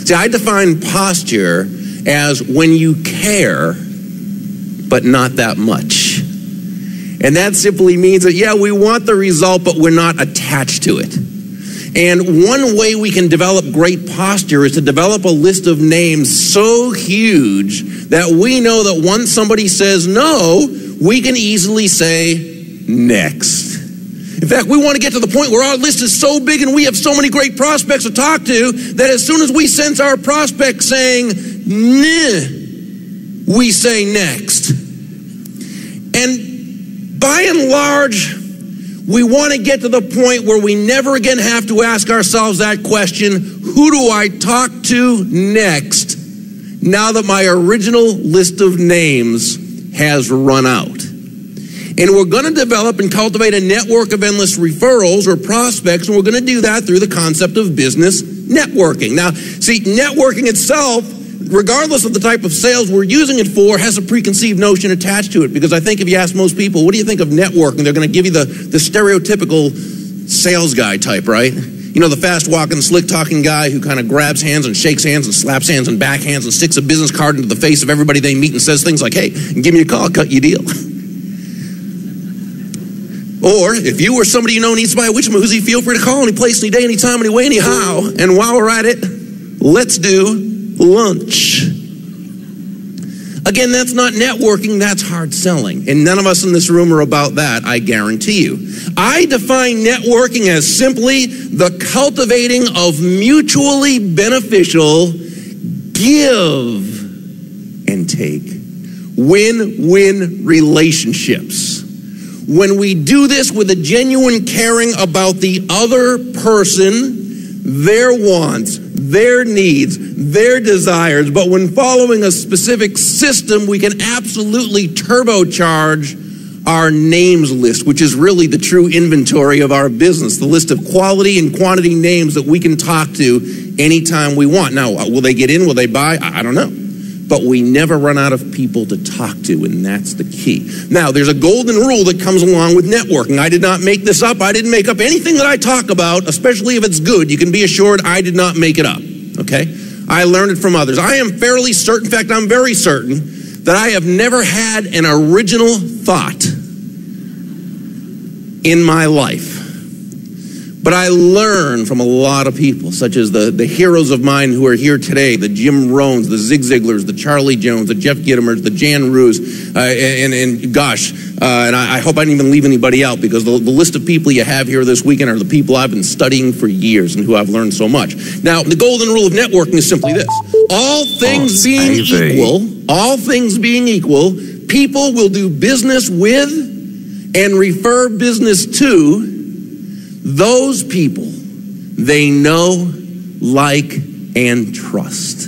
See, I define posture as when you care, but not that much. And that simply means that, yeah, we want the result, but we're not attached to it. And one way we can develop great posture is to develop a list of names so huge that we know that once somebody says no, we can easily say next. In fact, we want to get to the point where our list is so big and we have so many great prospects to talk to that as soon as we sense our prospect saying nah, we say next. And by and large, we want to get to the point where we never again have to ask ourselves that question, who do I talk to next, now that my original list of names has run out? And we're going to develop and cultivate a network of endless referrals or prospects, and we're going to do that through the concept of business networking. Now, see, networking itself, regardless of the type of sales we're using it for, has a preconceived notion attached to it. Because I think if you ask most people, what do you think of networking? They're going to give you the stereotypical sales guy type, right? You know, the fast-walking, slick-talking guy who kind of grabs hands and shakes hands and slaps hands and backhands and sticks a business card into the face of everybody they meet and says things like, hey, give me a call, I'll cut you a deal. Or, if you or somebody you know needs to buy a witch-a-moozy, feel free to call any place, any day, any time, any way, anyhow. And while we're at it, let's do lunch. Again, that's not networking, that's hard selling. And none of us in this room are about that, I guarantee you. I define networking as simply the cultivating of mutually beneficial give and take. Win-win relationships. When we do this with a genuine caring about the other person, their wants, their needs, their desires, but when following a specific system, we can absolutely turbocharge our names list, which is really the true inventory of our business, the list of quality and quantity names that we can talk to anytime we want. Now, will they get in? Will they buy? I don't know. But we never run out of people to talk to, and that's the key. Now, there's a golden rule that comes along with networking. I did not make this up. I didn't make up anything that I talk about, especially if it's good. You can be assured I did not make it up, okay? I learned it from others. I am fairly certain, in fact, I'm very certain, that I have never had an original thought in my life. But I learn from a lot of people, such as the heroes of mine who are here today, the Jim Rohns, the Zig Ziglars, the Charlie Jones, the Jeff Gittimers, the Jan Roos, and I hope I didn't even leave anybody out, because the list of people you have here this weekend are the people I've been studying for years and who I've learned so much. Now, the golden rule of networking is simply this. All things being equal, people will do business with and refer business to those people they know, like, and trust.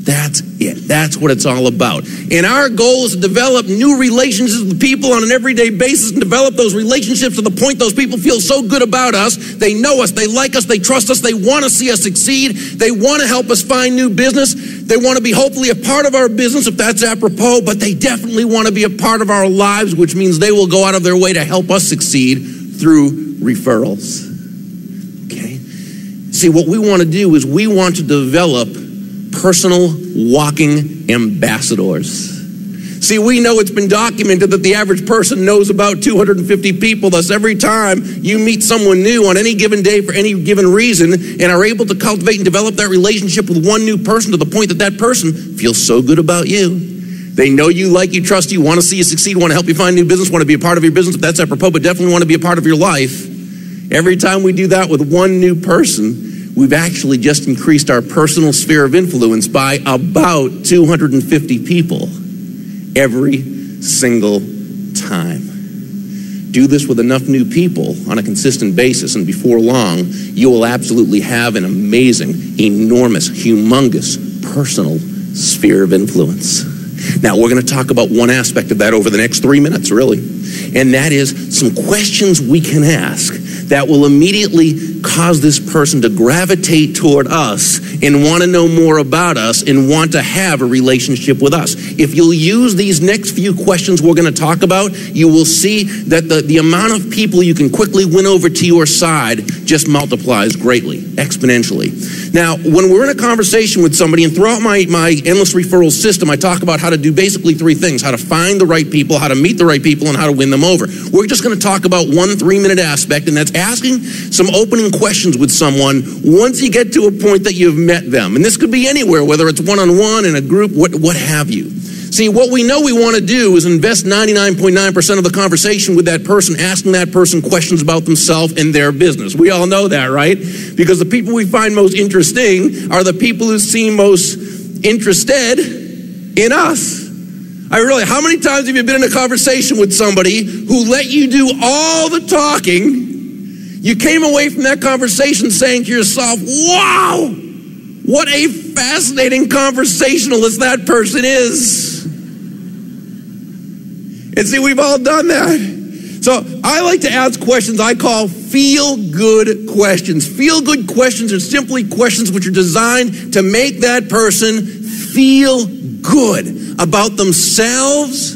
That's it. That's what it's all about. And our goal is to develop new relationships with people on an everyday basis and develop those relationships to the point those people feel so good about us. They know us, they like us, they trust us, they want to see us succeed. They want to help us find new business. They want to be hopefully a part of our business if that's apropos, but they definitely want to be a part of our lives, which means they will go out of their way to help us succeed through referrals. Okay? See, what we want to do is we want to develop personal walking ambassadors. See, we know it's been documented that the average person knows about 250 people. Thus, every time you meet someone new on any given day for any given reason and are able to cultivate and develop that relationship with one new person to the point that that person feels so good about you. They know you, like you, trust you, want to see you succeed, want to help you find new business, want to be a part of your business if that's apropos, but definitely want to be a part of your life. Every time we do that with one new person, we've actually just increased our personal sphere of influence by about 250 people every single time. Do this with enough new people on a consistent basis, and before long, you will absolutely have an amazing, enormous, humongous personal sphere of influence. Now, we're going to talk about one aspect of that over the next 3 minutes, really. And that is some questions we can ask that will immediately cause this person to gravitate toward us and want to know more about us and want to have a relationship with us. If you'll use these next few questions we're going to talk about, you will see that the amount of people you can quickly win over to your side just multiplies greatly, exponentially. Now, when we're in a conversation with somebody, and throughout my endless referral system, I talk about how to do basically three things: how to find the right people, how to meet the right people, and how to win them over. We're just going to talk about one 3-minute aspect, and that's asking some opening questions with someone once you get to a point that you've met them. And this could be anywhere, whether it's one-on-one, in a group, what have you. See, what we know we want to do is invest 99.9% of the conversation with that person, asking that person questions about themselves and their business. We all know that, right? Because the people we find most interesting are the people who seem most interested in us. How many times have you been in a conversation with somebody who let you do all the talking? You came away from that conversation saying to yourself, wow, what a fascinating conversationalist that person is. And see, we've all done that. So I like to ask questions I call feel-good questions. Feel-good questions are simply questions which are designed to make that person feel good about themselves,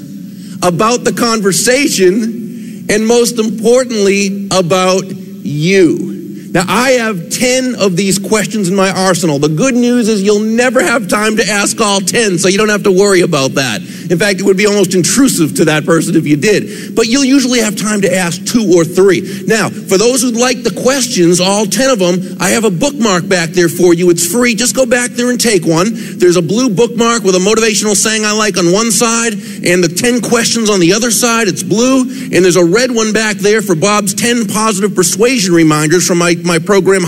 about the conversation, and most importantly, about you. Now, I have 10 of these questions in my arsenal. The good news is you'll never have time to ask all 10, so you don't have to worry about that. In fact, it would be almost intrusive to that person if you did. But you'll usually have time to ask 2 or 3. Now, for those who'd like the questions, all 10 of them, I have a bookmark back there for you. It's free. Just go back there and take one. There's a blue bookmark with a motivational saying I like on one side, and the 10 questions on the other side. It's blue. And there's a red one back there for Bob's 10 positive persuasion reminders from my program,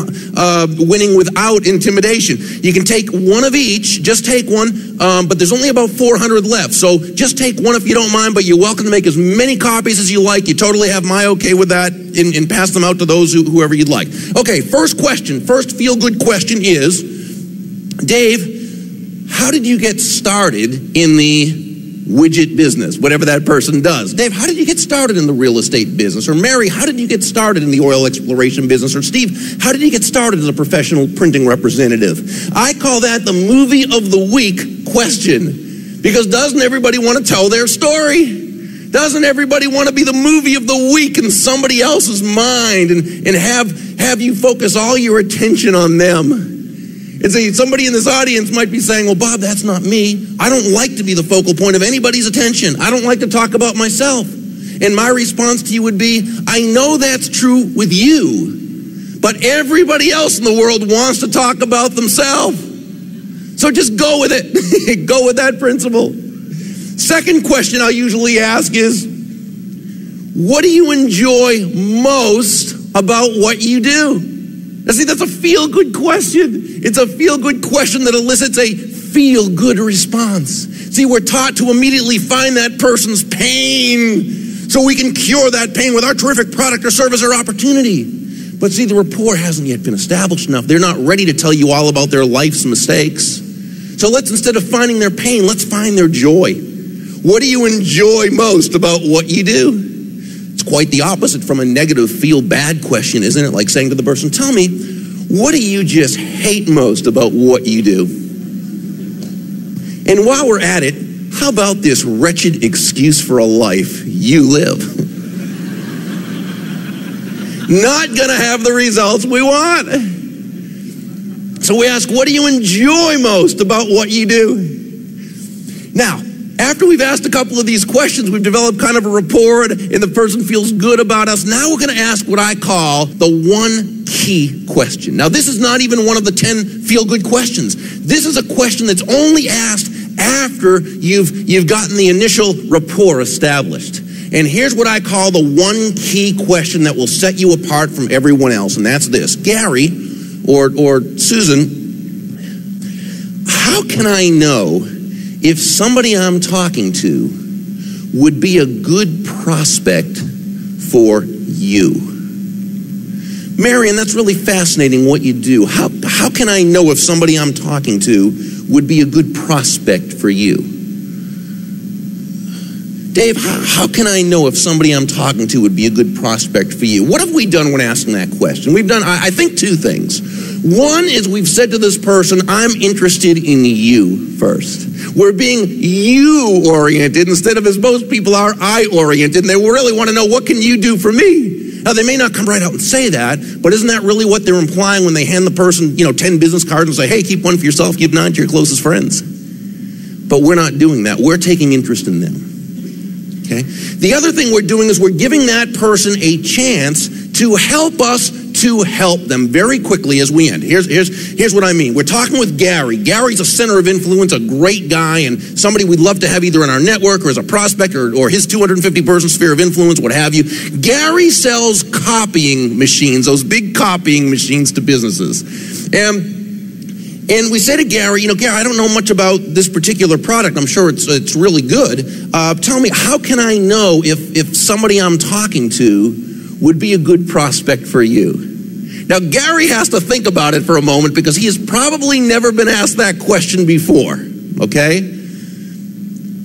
Winning Without Intimidation. You can take one of each. Just take one. But there's only about 400 left. So just take one if you don't mind, but you're welcome to make as many copies as you like. You totally have my okay with that, and pass them out to those whoever you'd like. Okay, first question, first feel-good question is, Dave, how did you get started in the widget business, whatever that person does? Dave, how did you get started in the real estate business? Or Mary, how did you get started in the oil exploration business? Or Steve, how did you get started as a professional printing representative? I call that the movie of the week question, because doesn't everybody want to tell their story? Doesn't everybody want to be the movie of the week in somebody else's mind and have you focus all your attention on them? And so somebody in this audience might be saying, well, Bob, that's not me. I don't like to be the focal point of anybody's attention. I don't like to talk about myself. And my response to you would be, I know that's true with you, but everybody else in the world wants to talk about themselves. So just go with it. Go with that principle. Second question I'll usually ask is, what do you enjoy most about what you do? Now, see, that's a feel-good question. It's a feel-good question that elicits a feel-good response. See, we're taught to immediately find that person's pain so we can cure that pain with our terrific product or service or opportunity. But see, the rapport hasn't yet been established enough. They're not ready to tell you all about their life's mistakes. So let's, instead of finding their pain, let's find their joy. What do you enjoy most about what you do? It's quite the opposite from a negative feel-bad question, isn't it? Like saying to the person, tell me, what do you just hate most about what you do? And while we're at it, how about this wretched excuse for a life you live? Not gonna have the results we want. So we ask, what do you enjoy most about what you do? Now, after we've asked a couple of these questions, we've developed kind of a rapport, and the person feels good about us. Now we're going to ask what I call the one key question. Now, this is not even one of the 10 feel-good questions. This is a question that's only asked after you've gotten the initial rapport established. And here's what I call the one key question that will set you apart from everyone else, and that's this. Gary or Susan, how can I know if somebody I'm talking to would be a good prospect for you? Marion, that's really fascinating what you do. How can I know if somebody I'm talking to would be a good prospect for you? Dave, how can I know if somebody I'm talking to would be a good prospect for you? What have we done when asking that question? We've done, I think, 2 things. One is we've said to this person, I'm interested in you first. We're being you-oriented instead of, as most people are, I-oriented. And they really want to know, what can you do for me? Now, they may not come right out and say that, but isn't that really what they're implying when they hand the person, 10 business cards and say, hey, keep one for yourself, give 9 to your closest friends? But we're not doing that. We're taking interest in them. Okay? The other thing we're doing is we're giving that person a chance to help us to help them very quickly as we end. Here's what I mean. We're talking with Gary. Gary's a center of influence, a great guy, and somebody we'd love to have either in our network or as a prospect or his 250-person sphere of influence, what have you. Gary sells copying machines, those big copying machines to businesses. And we say to Gary, Gary, I don't know much about this particular product. I'm sure it's really good. Tell me, how can I know if somebody I'm talking to would be a good prospect for you? Now, Gary has to think about it for a moment because he has probably never been asked that question before, okay?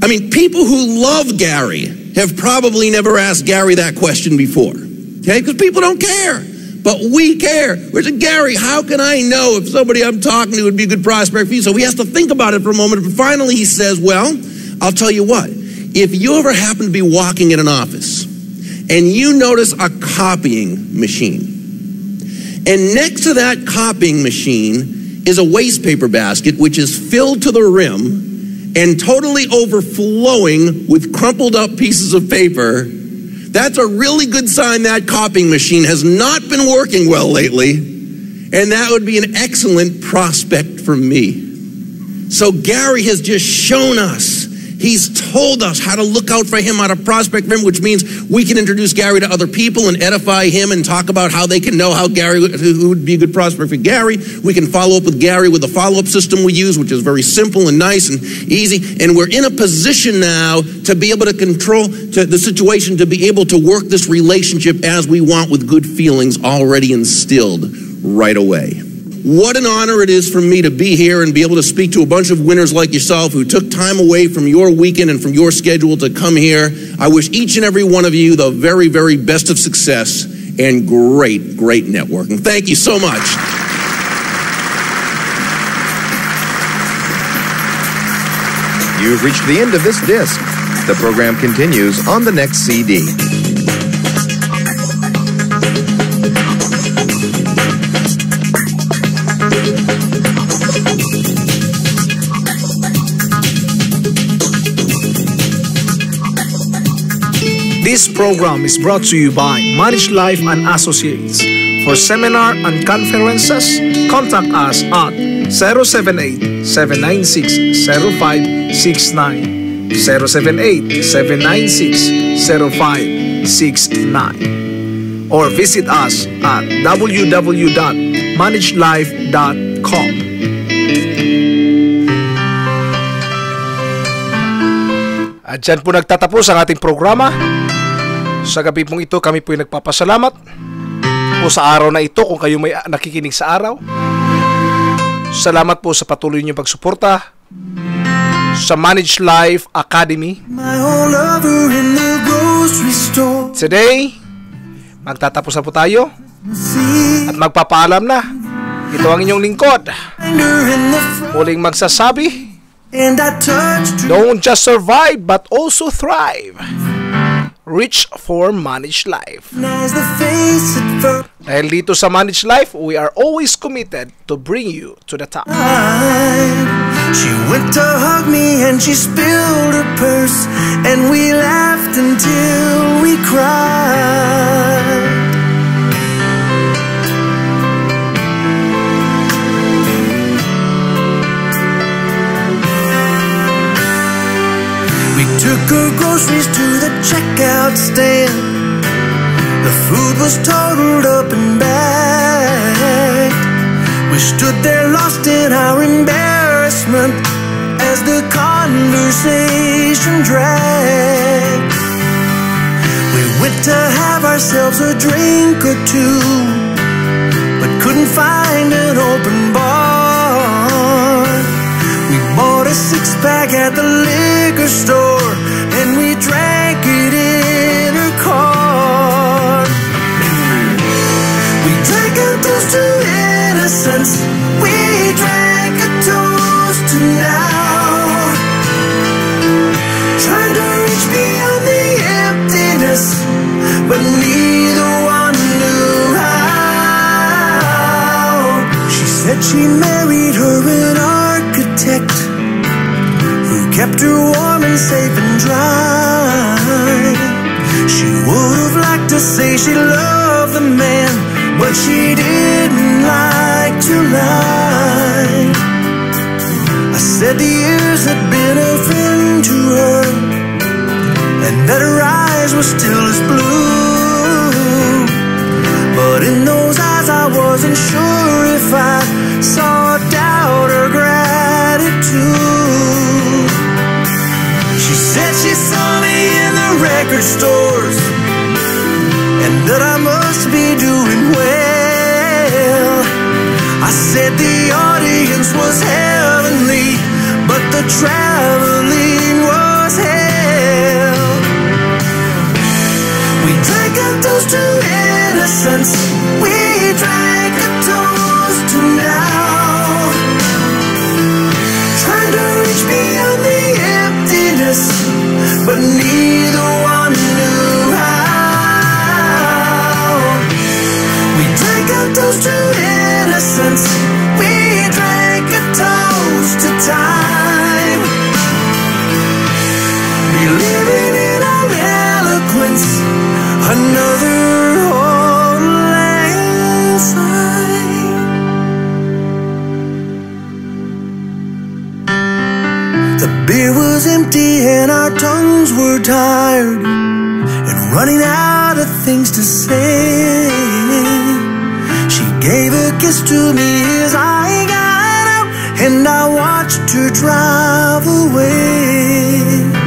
I mean, people who love Gary have probably never asked Gary that question before, okay? Because people don't care. But we care. We're saying, Gary, how can I know if somebody I'm talking to would be a good prospect for you? So he has to think about it for a moment. But finally he says, well, I'll tell you what. If you ever happen to be walking in an office and you notice a copying machine, And next to that copying machine is a waste paper basket, which is filled to the rim and totally overflowing with crumpled up pieces of paper. That's a really good sign that copying machine has not been working well lately, and that would be an excellent prospect for me. So Gary has just shown us, he's told us how to look out for him, how to prospect for him, which means we can introduce Gary to other people and edify him and talk about how they can know how Gary, who would be a good prospect for Gary. We can follow up with Gary with the follow-up system we use, which is very simple and nice and easy. And we're in a position now to be able to control the situation, to be able to work this relationship as we want with good feelings already instilled right away. What an honor it is for me to be here and be able to speak to a bunch of winners like yourself who took time away from your weekend and from your schedule to come here. I wish each and every one of you the very, very best of success and great, great networking. Thank you so much. You've reached the end of this disc. The program continues on the next CD. This program is brought to you by Manage Life and Associates. For seminar and conferences, contact us at 078-796-0569, 078-796-0569, or visit us at www.managelife.com. At dyan po nagtatapos ang ating programa. Sa gabi pong ito, kami po ay nagpapasalamat po sa araw na ito kung kayo may nakikinig sa araw. Salamat po sa patuloy niyong pagsuporta sa Manage Life Academy. Today, magtatapos na po tayo at magpapaalam na. Ito ang inyong lingkod. Muling magsasabi, don't just survive but also thrive. Reach for Manage Life. Dahil dito sa Manage Life, we are always committed to bring you to the top. She went to hug me and she spilled her purse, and we laughed until we cried. We took her groceries to the checkout stand. The food was totaled up and bagged. We stood there lost in our embarrassment as the conversation dragged. We went to have ourselves a drink or two, but couldn't find an open bar. We bought a six-pack at the liquor store, and we drank it in her car. We drank a toast to innocence. We drank a toast to now. Trying to reach beyond the emptiness, but neither one knew how. She said she married her an architect who kept her warm and safe and dry. She would have liked to say she loved the man, but she didn't like to lie. I said the years had been a friend to her, and that her eyes were still as blue. But in those eyes I wasn't sure if I saw doubt or gratitude. She said she saw me in the record stores, and that I must be doing well. I said the audience was heavenly, but the traveling was hell. We drank a toast to innocence. We drank a toast to now. Trying to reach beyond the emptiness, but neither one knew how. We drank a toast toast to innocence. We drank a toast to time. Believing in our eloquence, another old lang syne. The beer was empty and our tongues were tired and running out of things to say. She gave a kiss to me as I got out, and I watched her drive away.